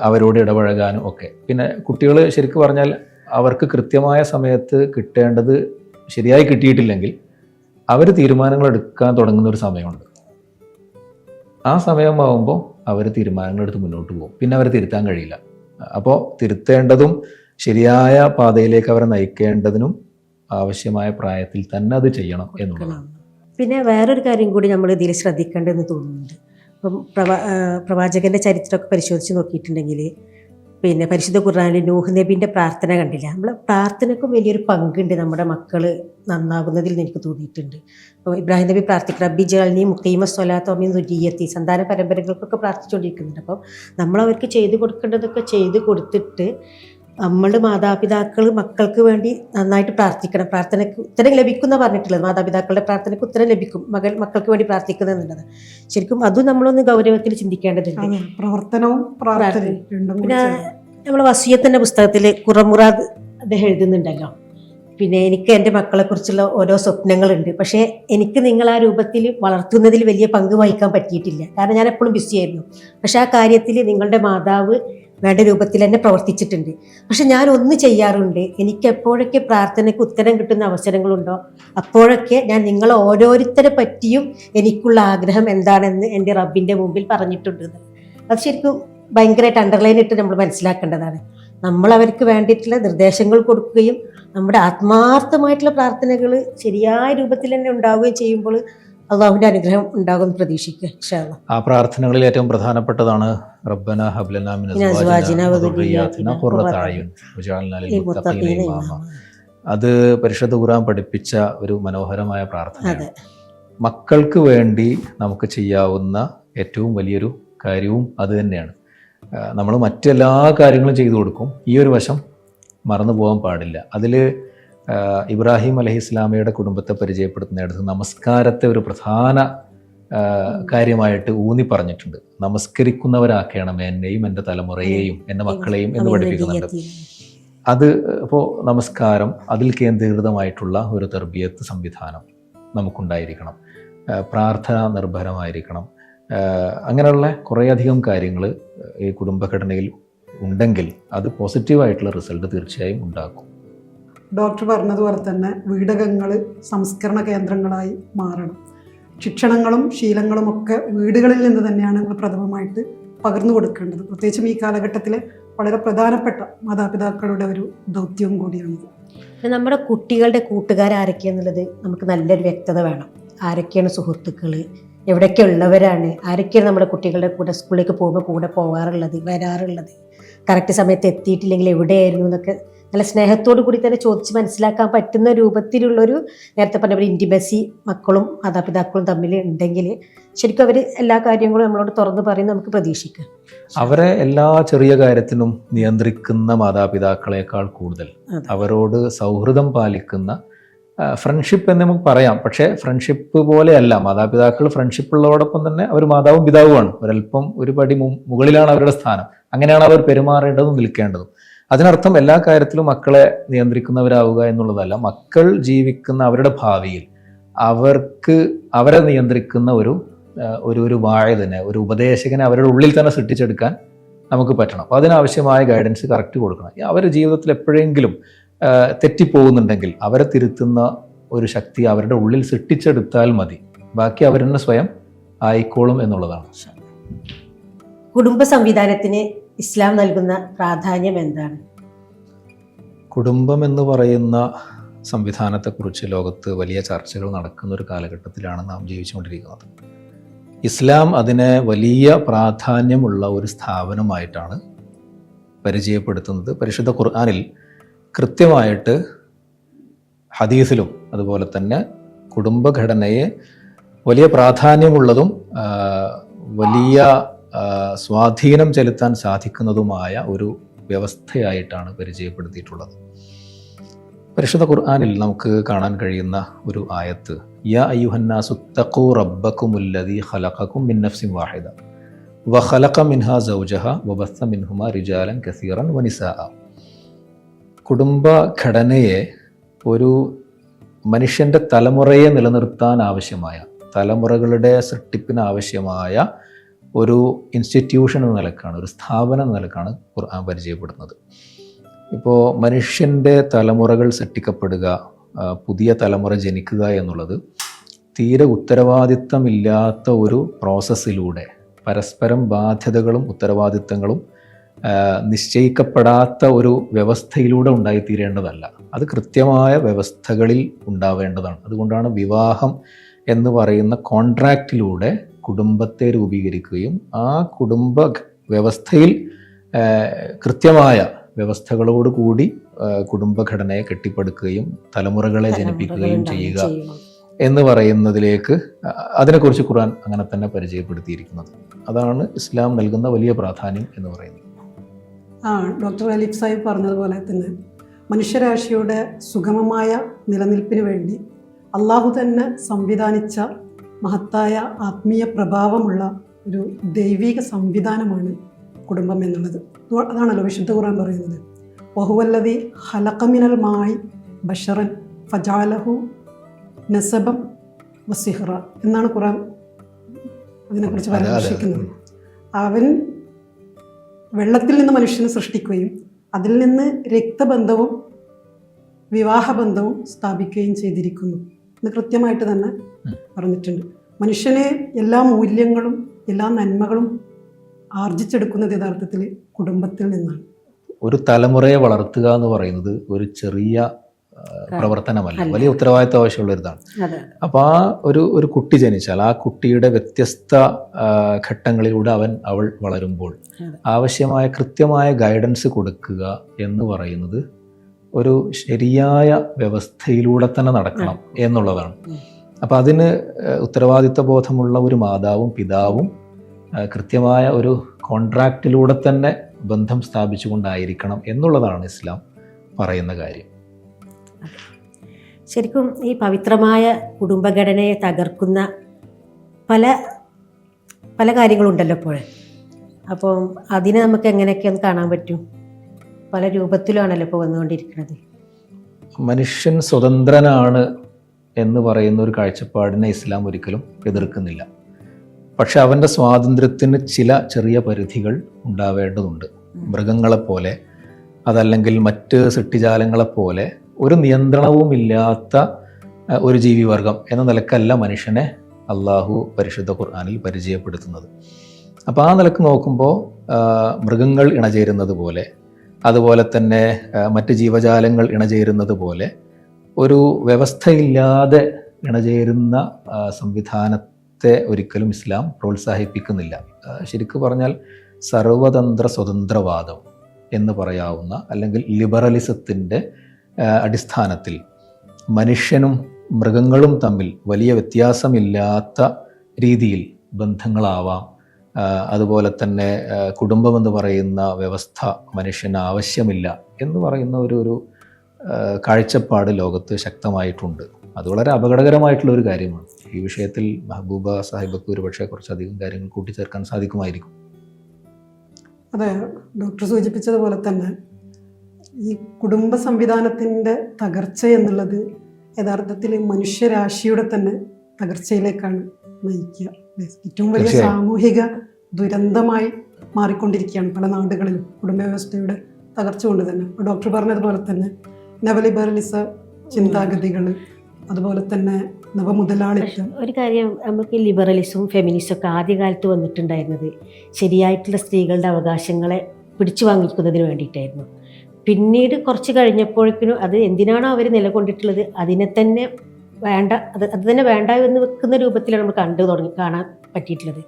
അവരോട് ഇടപഴകാനും ഒക്കെ. പിന്നെ കുട്ടികൾ ശരിക്കും പറഞ്ഞാൽ അവർക്ക് കൃത്യമായ സമയത്ത് കിട്ടേണ്ടത് ശരിയായി കിട്ടിയിട്ടില്ലെങ്കിൽ അവർ തീരുമാനങ്ങൾ എടുക്കാൻ തുടങ്ങുന്ന ഒരു സമയമുണ്ട്. ആ സമയമാകുമ്പോൾ അവർ തീരുമാനങ്ങളെടുത്ത് മുന്നോട്ട് പോകും. പിന്നെ അവരെ തിരുത്താൻ കഴിയില്ല. അപ്പോൾ തിരുത്തേണ്ടതും ശരിയായ പാതയിലേക്ക് അവരെ നയിക്കേണ്ടതിനും ആവശ്യമായ പ്രായത്തിൽ തന്നെ അത് ചെയ്യണം എന്നുള്ളതാണ്. പിന്നെ വേറൊരു കാര്യം കൂടി നമ്മൾ ഇതിൽ ശ്രദ്ധിക്കേണ്ടതെന്ന് തോന്നുന്നുണ്ട്. ഇപ്പം പ്രവാചകന്റെ ചരിത്രമൊക്കെ പരിശോധിച്ച് നോക്കിയിട്ടുണ്ടെങ്കിൽ പിന്നെ പരിശുദ്ധ ഖുർആനിൽ നൂഹ് നബിൻ്റെ പ്രാർത്ഥന കണ്ടില്ല. നമ്മൾ പ്രാർത്ഥനയ്ക്കും വലിയൊരു പങ്കുണ്ട് നമ്മുടെ മക്കൾ നന്നാകുന്നതിൽ എനിക്ക് തോന്നിയിട്ടുണ്ട്. അപ്പോൾ ഇബ്രാഹിം നബി പ്രാർത്ഥിക്കുക റബ്ബി ജഅൽനി മുഖീമ സ്വലാത്ത മിൻ ദുരിയത്തി, സന്താന പരമ്പരകൾക്കൊക്കെ പ്രാർത്ഥിച്ചുകൊണ്ടിരിക്കുന്നുണ്ട്. അപ്പം നമ്മളവർക്ക് ചെയ്തു കൊടുക്കേണ്ടതൊക്കെ ചെയ്തു കൊടുത്തിട്ട് നമ്മളുടെ മാതാപിതാക്കൾ മക്കൾക്ക് വേണ്ടി നന്നായിട്ട് പ്രാർത്ഥിക്കണം. പ്രാർത്ഥനയ്ക്ക് ഉത്തരം ലഭിക്കുന്ന പറഞ്ഞിട്ടുള്ളത്, മാതാപിതാക്കളുടെ പ്രാർത്ഥനയ്ക്ക് ഉത്തരം ലഭിക്കും മക്കൾക്ക് വേണ്ടി പ്രാർത്ഥിക്കുന്നത്. ശരിക്കും അതും നമ്മളൊന്ന് ഗൗരവത്തിൽ ചിന്തിക്കേണ്ടതുണ്ട്. പ്രവർത്തനവും പ്രാർത്ഥനയും. പിന്നെ നമ്മൾ വസിയത്തിൻ്റെ പുസ്തകത്തിൽ ഖുറമുറാദ് അദ്ദേഹം എഴുതുന്നുണ്ടല്ലോ, പിന്നെ എനിക്ക് എൻ്റെ മക്കളെക്കുറിച്ചുള്ള ഓരോ സ്വപ്നങ്ങളുണ്ട്, പക്ഷേ എനിക്ക് നിങ്ങൾ ആ രൂപത്തിൽ വളർത്തുന്നതിൽ വലിയ പങ്ക് വഹിക്കാൻ പറ്റിയിട്ടില്ല. കാരണം ഞാൻ എപ്പോഴും ബിസിയായിരുന്നു. പക്ഷേ ആ കാര്യത്തിൽ നിങ്ങളുടെ മാതാവ് വേണ്ട രൂപത്തിൽ തന്നെ പ്രവർത്തിച്ചിട്ടുണ്ട്. പക്ഷെ ഞാൻ ഒന്ന് ചെയ്യാറുണ്ട്, എനിക്ക് എപ്പോഴൊക്കെ പ്രാർത്ഥനയ്ക്ക് ഉത്തരം കിട്ടുന്ന അവസരങ്ങളുണ്ടോ അപ്പോഴൊക്കെ ഞാൻ നിങ്ങൾ ഓരോരുത്തരെ പറ്റിയും എനിക്കുള്ള ആഗ്രഹം എന്താണെന്ന് എൻ്റെ റബ്ബിൻ്റെ മുമ്പിൽ പറഞ്ഞിട്ടുണ്ട്. അത് ശരിക്കും ഭയങ്കരമായിട്ട് അണ്ടർലൈൻ ഇട്ട് നമ്മൾ മനസ്സിലാക്കേണ്ടതാണ്. നമ്മൾ അവർക്ക് വേണ്ടിയിട്ടുള്ള നിർദ്ദേശങ്ങൾ കൊടുക്കുകയും നമ്മുടെ ആത്മാർത്ഥമായിട്ടുള്ള പ്രാർത്ഥനകൾ ശരിയായ രൂപത്തിൽ തന്നെ ഉണ്ടാവുകയും ചെയ്യുമ്പോൾ അള്ളാഹുവിൻ്റെ അനുഗ്രഹം ഉണ്ടാകുമെന്ന് പ്രതീക്ഷിക്കുക ഇൻഷാ അല്ലാഹ്. ആ പ്രാർത്ഥനകളിൽ ഏറ്റവും പ്രധാനപ്പെട്ടതാണ് റബ്ബന ഹബ് ലനാ മിൻ അസ്വാജിനാ വദുർരിയ്യാതിനാ ഖുർറത അയുൻ വജഅൽനാ ലിൽ മുത്തഖീന ഇമാമ. അത് പരിശുദ്ധ ഖുർആൻ പഠിപ്പിച്ച ഒരു മനോഹരമായ പ്രാർത്ഥനയാണ്. മക്കൾക്ക് വേണ്ടി നമുക്ക് ചെയ്യാവുന്ന ഏറ്റവും വലിയൊരു കാര്യവും അത് തന്നെയാണ്. നമ്മൾ മറ്റെല്ലാ കാര്യങ്ങളും ചെയ്തു കൊടുക്കും, ഈ ഒരു വശം മറന്നു പോകാൻ പാടില്ല. അതിൽ ഇബ്രാഹിം അലൈഹി ഇസ്ലാമയുടെ കുടുംബത്തെ പരിചയപ്പെടുത്തുന്നിടത്ത് നമസ്കാരത്തെ ഒരു പ്രധാന കാര്യമായിട്ട് ഊന്നി പറഞ്ഞിട്ടുണ്ട്. നമസ്കരിക്കുന്നവരാക്കണം എന്നെയും എൻ്റെ തലമുറയെയും എൻ്റെ മക്കളെയും എന്ന് പഠിപ്പിക്കുന്നുണ്ട്. അത് ഇപ്പോൾ നമസ്കാരം അതിൽ കേന്ദ്രീകൃതമായിട്ടുള്ള ഒരു തർബിയത്ത് സംവിധാനം നമുക്കുണ്ടായിരിക്കണം. പ്രാർത്ഥന നിർഭരമായിരിക്കണം. അങ്ങനെയുള്ള കുറേയധികം കാര്യങ്ങൾ ഈ കുടുംബഘടനയിൽ ഉണ്ടെങ്കിൽ അത് പോസിറ്റീവായിട്ടുള്ള റിസൾട്ട് തീർച്ചയായും ഉണ്ടാക്കും. ഡോക്ടർ പറഞ്ഞതുപോലെ തന്നെ വീടകങ്ങൾ സംസ്കരണ കേന്ദ്രങ്ങളായി മാറണം. ശിക്ഷണങ്ങളും ശീലങ്ങളും ഒക്കെ വീടുകളിൽ നിന്ന് തന്നെയാണ് നമ്മൾ പ്രഥമമായിട്ട് പകർന്നു കൊടുക്കേണ്ടത്. പ്രത്യേകിച്ചും ഈ കാലഘട്ടത്തിലെ വളരെ പ്രധാനപ്പെട്ട മാതാപിതാക്കളുടെ ഒരു ദൗത്യവും കൂടിയാണിത്. നമ്മുടെ കുട്ടികളുടെ കൂട്ടുകാരാരൊക്കെയാന്നുള്ളത് നമുക്ക് നല്ലൊരു വ്യക്തത വേണം. ആരൊക്കെയാണ് സുഹൃത്തുക്കൾ, എവിടെയൊക്കെ ഉള്ളവരാണ്, ആരൊക്കെയാണ് നമ്മുടെ കുട്ടികളുടെ കൂടെ സ്കൂളിലേക്ക് പോകുമ്പോൾ കൂടെ പോകാറുള്ളത്, വരാറുള്ളത്, കറക്റ്റ് സമയത്ത് എത്തിയിട്ടില്ലെങ്കിൽ എവിടെയായിരുന്നു എന്നൊക്കെ നല്ല സ്നേഹത്തോടു കൂടി തന്നെ ചോദിച്ച് മനസ്സിലാക്കാൻ പറ്റുന്ന രൂപത്തിലുള്ളൊരു, നേരത്തെ പറഞ്ഞ ഒരു ഇൻറ്റിമസി മക്കളും മാതാപിതാക്കളും തമ്മിൽ ഉണ്ടെങ്കിൽ ശരിക്കും അവർ എല്ലാ കാര്യങ്ങളും നമ്മളോട് തുറന്ന് പറയും നമുക്ക് പ്രതീക്ഷിക്കാം. അവരെ എല്ലാ ചെറിയ കാര്യത്തിനും നിയന്ത്രിക്കുന്ന മാതാപിതാക്കളെക്കാൾ കൂടുതൽ അവരോട് സൗഹൃദം പാലിക്കുന്ന ഫ്രണ്ട്ഷിപ്പ് എന്ന് നമുക്ക് പറയാം. പക്ഷേ ഫ്രണ്ട്ഷിപ്പ് പോലെയല്ല. മാതാപിതാക്കൾ ഫ്രണ്ട്ഷിപ്പുള്ളതോടൊപ്പം തന്നെ അവർ മാതാവും പിതാവുമാണ്. ഒരല്പം ഒരു പടി മുകളിലാണ് അവരുടെ സ്ഥാനം. അങ്ങനെയാണ് അവർ പെരുമാറേണ്ടതും നിൽക്കേണ്ടതും. അതിനർത്ഥം എല്ലാ കാര്യത്തിലും മക്കളെ നിയന്ത്രിക്കുന്നവരാവുക എന്നുള്ളതല്ല. മക്കൾ ജീവിക്കുന്ന അവരുടെ ഭാവിയിൽ അവരെ നിയന്ത്രിക്കുന്ന ഒരു വാഴതിനെ, ഒരു ഉപദേശകനെ അവരുടെ ഉള്ളിൽ തന്നെ സൃഷ്ടിച്ചെടുക്കാൻ നമുക്ക് പറ്റണം. അപ്പോൾ അതിനാവശ്യമായ ഗൈഡൻസ് കറക്റ്റ് കൊടുക്കണം. അവരുടെ ജീവിതത്തിൽ എപ്പോഴെങ്കിലും തെറ്റിപ്പോകുന്നുണ്ടെങ്കിൽ അവരെ തിരുത്തുന്ന ഒരു ശക്തി അവരുടെ ഉള്ളിൽ സൃഷ്ടിച്ചെടുത്താൽ മതി. ബാക്കി അവർ തന്നെ സ്വയം ആയിക്കോളും എന്നുള്ളതാണ്. കുടുംബ സംവിധാനത്തിന് ഇസ്ലാം നൽകുന്ന പ്രാധാന്യം എന്താണ്? കുടുംബം എന്ന് പറയുന്ന സംവിധാനത്തെക്കുറിച്ച് ലോകത്ത് വലിയ ചർച്ചകൾ നടക്കുന്ന ഒരു കാലഘട്ടത്തിലാണ് നാം ജീവിച്ചുകൊണ്ടിരിക്കുന്നത്. ഇസ്ലാം അതിനെ വലിയ പ്രാധാന്യമുള്ള ഒരു സ്ഥാപനമായിട്ടാണ് പരിചയപ്പെടുത്തുന്നത്. പരിശുദ്ധ ഖുർആനിൽ കൃത്യമായിട്ട് ഹദീസിലും അതുപോലെ തന്നെ കുടുംബഘടനയെ വലിയ പ്രാധാന്യമുള്ളതും വലിയ സ്വാധീനം ചെലുത്താൻ സാധിക്കുന്നതുമായ ഒരു വ്യവസ്ഥയായിട്ടാണ് പരിചയപ്പെടുത്തിയിട്ടുള്ളത്. പരിശുദ്ധ ഖുർആനിൽ നമുക്ക് കാണാൻ കഴിയുന്ന ഒരു ആയത്ത്, യാ അയ്യുഹന്നാസു തഖൂ റബ്ബക്കുമുല്ലദീ ഖലഖകും മിൻ നഫ്സിൻ വാഹിദ വഖലഖ മിൻഹാ സൗജഹ വബസ്സ മിൻഹുമാ റിജാലൻ കസീറൻ വനിസാഅ. കുടുംബഘടനയെ ഒരു മനുഷ്യൻ്റെ തലമുറയെ നിലനിർത്താൻ ആവശ്യമായ, തലമുറകളുടെ സൃഷ്ടിപ്പിന് ആവശ്യമായ ഒരു ഇൻസ്റ്റിറ്റ്യൂഷൻ എന്ന നിലക്കാണ്, ഒരു സ്ഥാപനം എന്ന നിലക്കാണ് ഖുർആൻ പരിചയപ്പെടുന്നത്. ഇപ്പോൾ മനുഷ്യൻ്റെ തലമുറകൾ സൃഷ്ടിക്കപ്പെടുക, പുതിയ തലമുറ ജനിക്കുക എന്നുള്ളത് തീരെ ഉത്തരവാദിത്തമില്ലാത്ത ഒരു പ്രോസസ്സിലൂടെ പരസ്പരം ബാധ്യതകളും ഉത്തരവാദിത്തങ്ങളും നിശ്ചയിക്കപ്പെടാത്ത ഒരു വ്യവസ്ഥയിലൂടെ ഉണ്ടായിത്തീരേണ്ടതല്ല. അത് കൃത്യമായ വ്യവസ്ഥകളിൽ ഉണ്ടാവേണ്ടതാണ്. അതുകൊണ്ടാണ് വിവാഹം എന്ന് പറയുന്ന കോൺട്രാക്റ്റിലൂടെ കുടുംബത്തെ രൂപീകരിക്കുകയും ആ കുടുംബ വ്യവസ്ഥയിൽ കൃത്യമായ വ്യവസ്ഥകളോടുകൂടി കുടുംബഘടനയെ കെട്ടിപ്പടുക്കുകയും തലമുറകളെ ജനിപ്പിക്കുകയും ചെയ്യുക എന്ന് പറയുന്നതിലേക്ക് അതിനെക്കുറിച്ച് ഖുർആൻ അങ്ങനെ തന്നെ പരിചയപ്പെടുത്തിയിരിക്കുന്നത്. അതാണ് ഇസ്ലാം നൽകുന്ന വലിയ പ്രാധാന്യം എന്ന് പറയുന്നത്. ഡോക്ടർ അലീഫ് സാഹിബ് പറഞ്ഞതുപോലെ തന്നെ മനുഷ്യരാശിയുടെ സുഗമമായ നിലനിൽപ്പിന് വേണ്ടി അള്ളാഹു തന്നെ സംവിധാനിച്ച മഹത്തായ ആത്മീയ പ്രഭാവമുള്ള ഒരു ദൈവിക സംവിധാനമാണ് കുടുംബം എന്നുള്ളത്. അതാണല്ലോ വിശുദ്ധ ഖുർആൻ പറയുന്നത്, വഹുവല്ലദീ ഖലഖ മിനൽ മായി ബശറൻ ഫജഅലഹു നസബൻ വസിഹ്റ എന്നാണ് ഖുർആൻ അതിനെക്കുറിച്ച് പരാമർശിക്കുന്നത്. അവൻ വെള്ളത്തിൽ നിന്ന് മനുഷ്യനെ സൃഷ്ടിക്കുകയും അതിൽ നിന്ന് രക്തബന്ധവും വിവാഹബന്ധവും സ്ഥാപിക്കുകയും ചെയ്തിരിക്കുന്നു എന്ന് കൃത്യമായിട്ട് തന്നെ പറഞ്ഞിട്ടുണ്ട്. മനുഷ്യനെ എല്ലാ മൂല്യങ്ങളും എല്ലാ നന്മകളും ആർജിച്ചെടുക്കുന്നത് യഥാർത്ഥത്തിൽ കുടുംബത്തിൽ നിന്നാണ്. ഒരു തലമുറയെ വളർത്തുക എന്ന് പറയുന്നത് ഒരു ചെറിയ പ്രവർത്തനമല്ല, വലിയ ഉത്തരവാദിത്വം ആവശ്യമുള്ള ഒരിതാണ്. അപ്പോൾ ആ ഒരു കുട്ടി ജനിച്ചാൽ ആ കുട്ടിയുടെ വ്യത്യസ്ത ഘട്ടങ്ങളിലൂടെ അവൾ വളരുമ്പോൾ ആവശ്യമായ കൃത്യമായ ഗൈഡൻസ് കൊടുക്കുക എന്ന് പറയുന്നത് ഒരു ശരിയായ വ്യവസ്ഥയിലൂടെ തന്നെ നടക്കണം എന്നുള്ളതാണ്. അപ്പം അതിന് ഉത്തരവാദിത്വ ബോധമുള്ള ഒരു മാതാവും പിതാവും കൃത്യമായ ഒരു കോൺട്രാക്റ്റിലൂടെ തന്നെ ബന്ധം സ്ഥാപിച്ചുകൊണ്ടായിരിക്കണം എന്നുള്ളതാണ് ഇസ്ലാം പറയുന്ന കാര്യം. ശരിക്കും ഈ പവിത്രമായ കുടുംബഘടനയെ തകർക്കുന്ന പല പല കാര്യങ്ങളുണ്ടല്ലോ ഇപ്പോൾ. അപ്പം അതിനെ നമുക്ക് എങ്ങനെയൊക്കെ ഒന്ന് കാണാൻ പറ്റും? പല രൂപത്തിലാണല്ലോ ഇപ്പോൾ വന്നുകൊണ്ടിരിക്കുന്നത്. മനുഷ്യൻ സ്വതന്ത്രനാണ് എന്ന് പറയുന്ന ഒരു കാഴ്ചപ്പാടിനെ ഇസ്ലാം ഒരിക്കലും എതിർക്കുന്നില്ല. പക്ഷെ അവൻ്റെ സ്വാതന്ത്ര്യത്തിന് ചില ചെറിയ പരിധികൾ ഉണ്ടാവേണ്ടതുണ്ട്. മൃഗങ്ങളെപ്പോലെ അതല്ലെങ്കിൽ മറ്റ് സൃഷ്ടിജാലങ്ങളെപ്പോലെ ഒരു നിയന്ത്രണവുമില്ലാത്ത ഒരു ജീവിവർഗം എന്ന നിലക്കല്ല മനുഷ്യനെ അള്ളാഹു പരിശുദ്ധ ഖുർആനിൽ പരിചയപ്പെടുത്തുന്നത്. അപ്പോൾ ആ നിലക്ക് നോക്കുമ്പോൾ മൃഗങ്ങൾ ഇണചേരുന്നത് പോലെ, അതുപോലെ തന്നെ മറ്റ് ജീവജാലങ്ങൾ ഇണചേരുന്നത് പോലെ ഒരു വ്യവസ്ഥയില്ലാതെ ഇണചേരുന്ന സംവിധാനത്തെ ഒരിക്കലും ഇസ്ലാം പ്രോത്സാഹിപ്പിക്കുന്നില്ല. ശരിക്കു പറഞ്ഞാൽ സർവതന്ത്ര സ്വതന്ത്രവാദം എന്ന് പറയാവുന്ന അല്ലെങ്കിൽ ലിബറലിസത്തിൻ്റെ അടിസ്ഥാനത്തിൽ മനുഷ്യനും മൃഗങ്ങളും തമ്മിൽ വലിയ വ്യത്യാസമില്ലാത്ത രീതിയിൽ ബന്ധങ്ങളാവാം. അതുപോലെ തന്നെ കുടുംബമെന്ന് പറയുന്ന വ്യവസ്ഥ മനുഷ്യന് ആവശ്യമില്ല എന്ന് പറയുന്ന ഒരു കാഴ്ചപ്പാട് ലോകത്ത് ശക്തമായിട്ടുണ്ട്. അത് വളരെ അപകടകരമായിട്ടുള്ള ഒരു കാര്യമാണ്. ഈ വിഷയത്തിൽ മെഹബൂബ സാഹിബക്ക് ഒരുപക്ഷെ കുറച്ചധികം കാര്യങ്ങൾ കൂട്ടിച്ചേർക്കാൻ സാധിക്കുമായിരിക്കും. അതെ, ഡോക്ടർ സൂചിപ്പിച്ചതുപോലെ തന്നെ ഈ കുടുംബ സംവിധാനത്തിൻ്റെ തകർച്ച എന്നുള്ളത് യഥാർത്ഥത്തിൽ മനുഷ്യരാശിയുടെ തന്നെ തകർച്ചയിലേക്കാണ് നയിക്കുക. ഏറ്റവും വലിയ സാമൂഹിക ദുരന്തമായി മാറിക്കൊണ്ടിരിക്കുകയാണ് പല നാടുകളിലും കുടുംബ വ്യവസ്ഥയുടെ തകർച്ച കൊണ്ട് തന്നെ. ഡോക്ടർ പറഞ്ഞതുപോലെ തന്നെ നവലിബറലിസ ചിന്താഗതികൾ, അതുപോലെ തന്നെ നവമുതലാളിത്തം. ഒരു കാര്യം, നമുക്ക് ലിബറലിസവും ഫെമിനിസവും ഒക്കെ ആദ്യകാലത്ത് വന്നിട്ടുണ്ടായിരുന്നത് ശരിയായിട്ടുള്ള സ്ത്രീകളുടെ അവകാശങ്ങളെ പിടിച്ചു വാങ്ങിക്കുന്നതിന് വേണ്ടിയിട്ടായിരുന്നു. പിന്നീട് കുറച്ച് കഴിഞ്ഞപ്പോഴേക്കിനും അത് എന്തിനാണോ അവർ നിലകൊണ്ടിട്ടുള്ളത് അതിനെ തന്നെ വേണ്ട, അത് തന്നെ വേണ്ട എന്ന് വെക്കുന്ന രൂപത്തിലാണ് നമ്മൾ കാണാൻ പറ്റിയിട്ടുള്ളത്.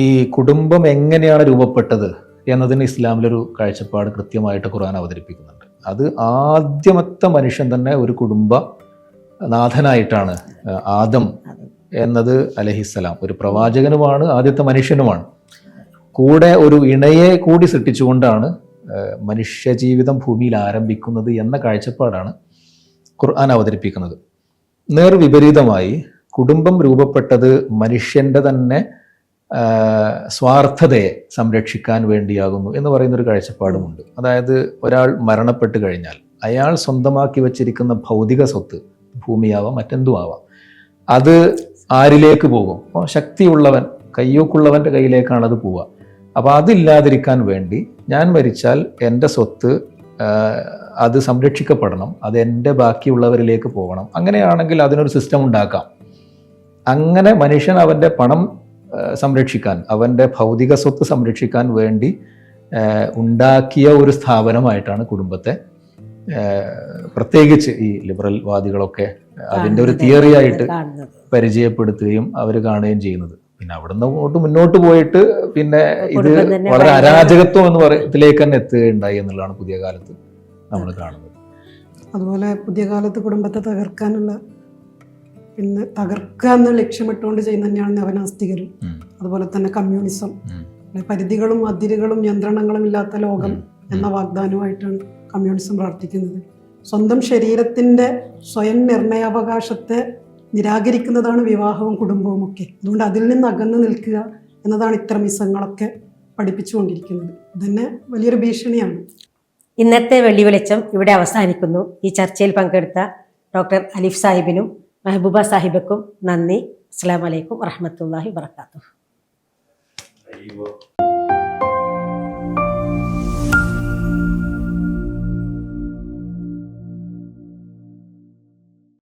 ഈ കുടുംബം എങ്ങനെയാണ് രൂപപ്പെട്ടത് എന്നതിന് ഇസ്ലാമിലൊരു കാഴ്ചപ്പാട് കൃത്യമായിട്ട് ഖുർആൻ അവതരിപ്പിക്കുന്നുണ്ട്. അത് ആദ്യമത്തെ മനുഷ്യൻ തന്നെ ഒരു കുടുംബ നാഥനായിട്ടാണ്. ആദം എന്നത് അലൈഹിസ്സലാം ഒരു പ്രവാചകനുമാണ്, ആദ്യത്തെ മനുഷ്യനുമാണ്. കൂടെ ഒരു ഇണയെ കൂടി സൃഷ്ടിച്ചുകൊണ്ടാണ് മനുഷ്യജീവിതം ഭൂമിയിൽ ആരംഭിക്കുന്നത് എന്ന കാഴ്ചപ്പാടാണ് ഖുർആൻ അവതരിപ്പിക്കുന്നത്. നേർവിപരീതമായി കുടുംബം രൂപപ്പെട്ടത് മനുഷ്യൻ്റെ തന്നെ സ്വാർത്ഥതയെ സംരക്ഷിക്കാൻ വേണ്ടിയാകുന്നു എന്ന് പറയുന്നൊരു കാഴ്ചപ്പാടുമുണ്ട്. അതായത് ഒരാൾ മരണപ്പെട്ട് കഴിഞ്ഞാൽ അയാൾ സ്വന്തമാക്കി വച്ചിരിക്കുന്ന ഭൗതിക സ്വത്ത്, ഭൂമിയാവാം മറ്റെന്തും ആവാം, അത് ആരിലേക്ക് പോകും? അപ്പോൾ ശക്തിയുള്ളവൻ, കയ്യൂക്കുള്ളവൻ്റെ കയ്യിലേക്കാണ് അത് പോവുക. അപ്പോൾ അതില്ലാതിരിക്കാൻ വേണ്ടി ഞാൻ മരിച്ചാൽ എൻ്റെ സ്വത്ത് അത് സംരക്ഷിക്കപ്പെടണം, അത് എൻ്റെ ബാക്കിയുള്ളവരിലേക്ക് പോകണം. അങ്ങനെയാണെങ്കിൽ അതിനൊരു സിസ്റ്റം ഉണ്ടാക്കാം. അങ്ങനെ മനുഷ്യൻ അവൻ്റെ പണം സംരക്ഷിക്കാൻ, അവൻ്റെ ഭൗതിക സ്വത്ത് സംരക്ഷിക്കാൻ വേണ്ടി ഉണ്ടാക്കിയ ഒരു സ്ഥാപനമായിട്ടാണ് കുടുംബത്തെ പ്രത്യേകിച്ച് ഈ ലിബറൽ വാദികളൊക്കെ അതിൻ്റെ ഒരു തിയറിയായിട്ട് പരിചയപ്പെടുത്തുകയും അവർ കാണുകയും ചെയ്യുന്നത്. പിന്നെ അവിടുന്ന് മുന്നോട്ട് പോയിട്ട് പിന്നെ ഇത് കുടുംബം തന്നെ വളരെ ഭയങ്കര- അരാജകത്വം എന്ന് പറയത്തിലേക്ക് തന്നെ എത്തുകയുണ്ടായി എന്നുള്ളതാണ് പുതിയ കാലത്ത് നമ്മൾ കാണുന്നത്. അതുപോലെ പുതിയ കാലത്ത് കുടുംബത്തെ തകർക്കാനുള്ള പിന്നെ തകർക്കുക എന്ന ലക്ഷ്യമിട്ടുകൊണ്ട് ചെയ്യുന്ന തന്നെയാണ് നവനാസ്തികരും. ഉം. അതുപോലെ തന്നെ കമ്മ്യൂണിസം, ഉം. പരിധികളും അതിരുകളും നിയന്ത്രണങ്ങളും ഇല്ലാത്ത ലോകം എന്ന വാഗ്ദാനവുമായിട്ടാണ് കമ്മ്യൂണിസം പ്രവർത്തിക്കുന്നത്. സ്വന്തം ശരീരത്തിൻ്റെ സ്വയം നിർണയാവകാശത്തെ നിരാകരിക്കുന്നതാണ് വിവാഹവും കുടുംബവും ഒക്കെ. അതുകൊണ്ട് അതിൽ നിന്ന് അകന്നു നിൽക്കുക എന്നതാണ് ഇത്തരം ഇസങ്ങളൊക്കെ പഠിപ്പിച്ചുകൊണ്ടിരിക്കുന്നത്. ഇതന്നെ വലിയൊരു ഭീഷണിയാണ്. ഇന്നത്തെ വെള്ളി വെളിച്ചം ഇവിടെ അവസാനിക്കുന്നു. ഈ ചർച്ചയിൽ പങ്കെടുത്ത ഡോക്ടർ അലിഫ് സാഹിബിനും മെഹബൂബ സാഹിബക്കും നന്ദി. അസ്സലാമു അലൈക്കും വറഹ്മത്തുള്ളാഹി വബറകാതുഹു.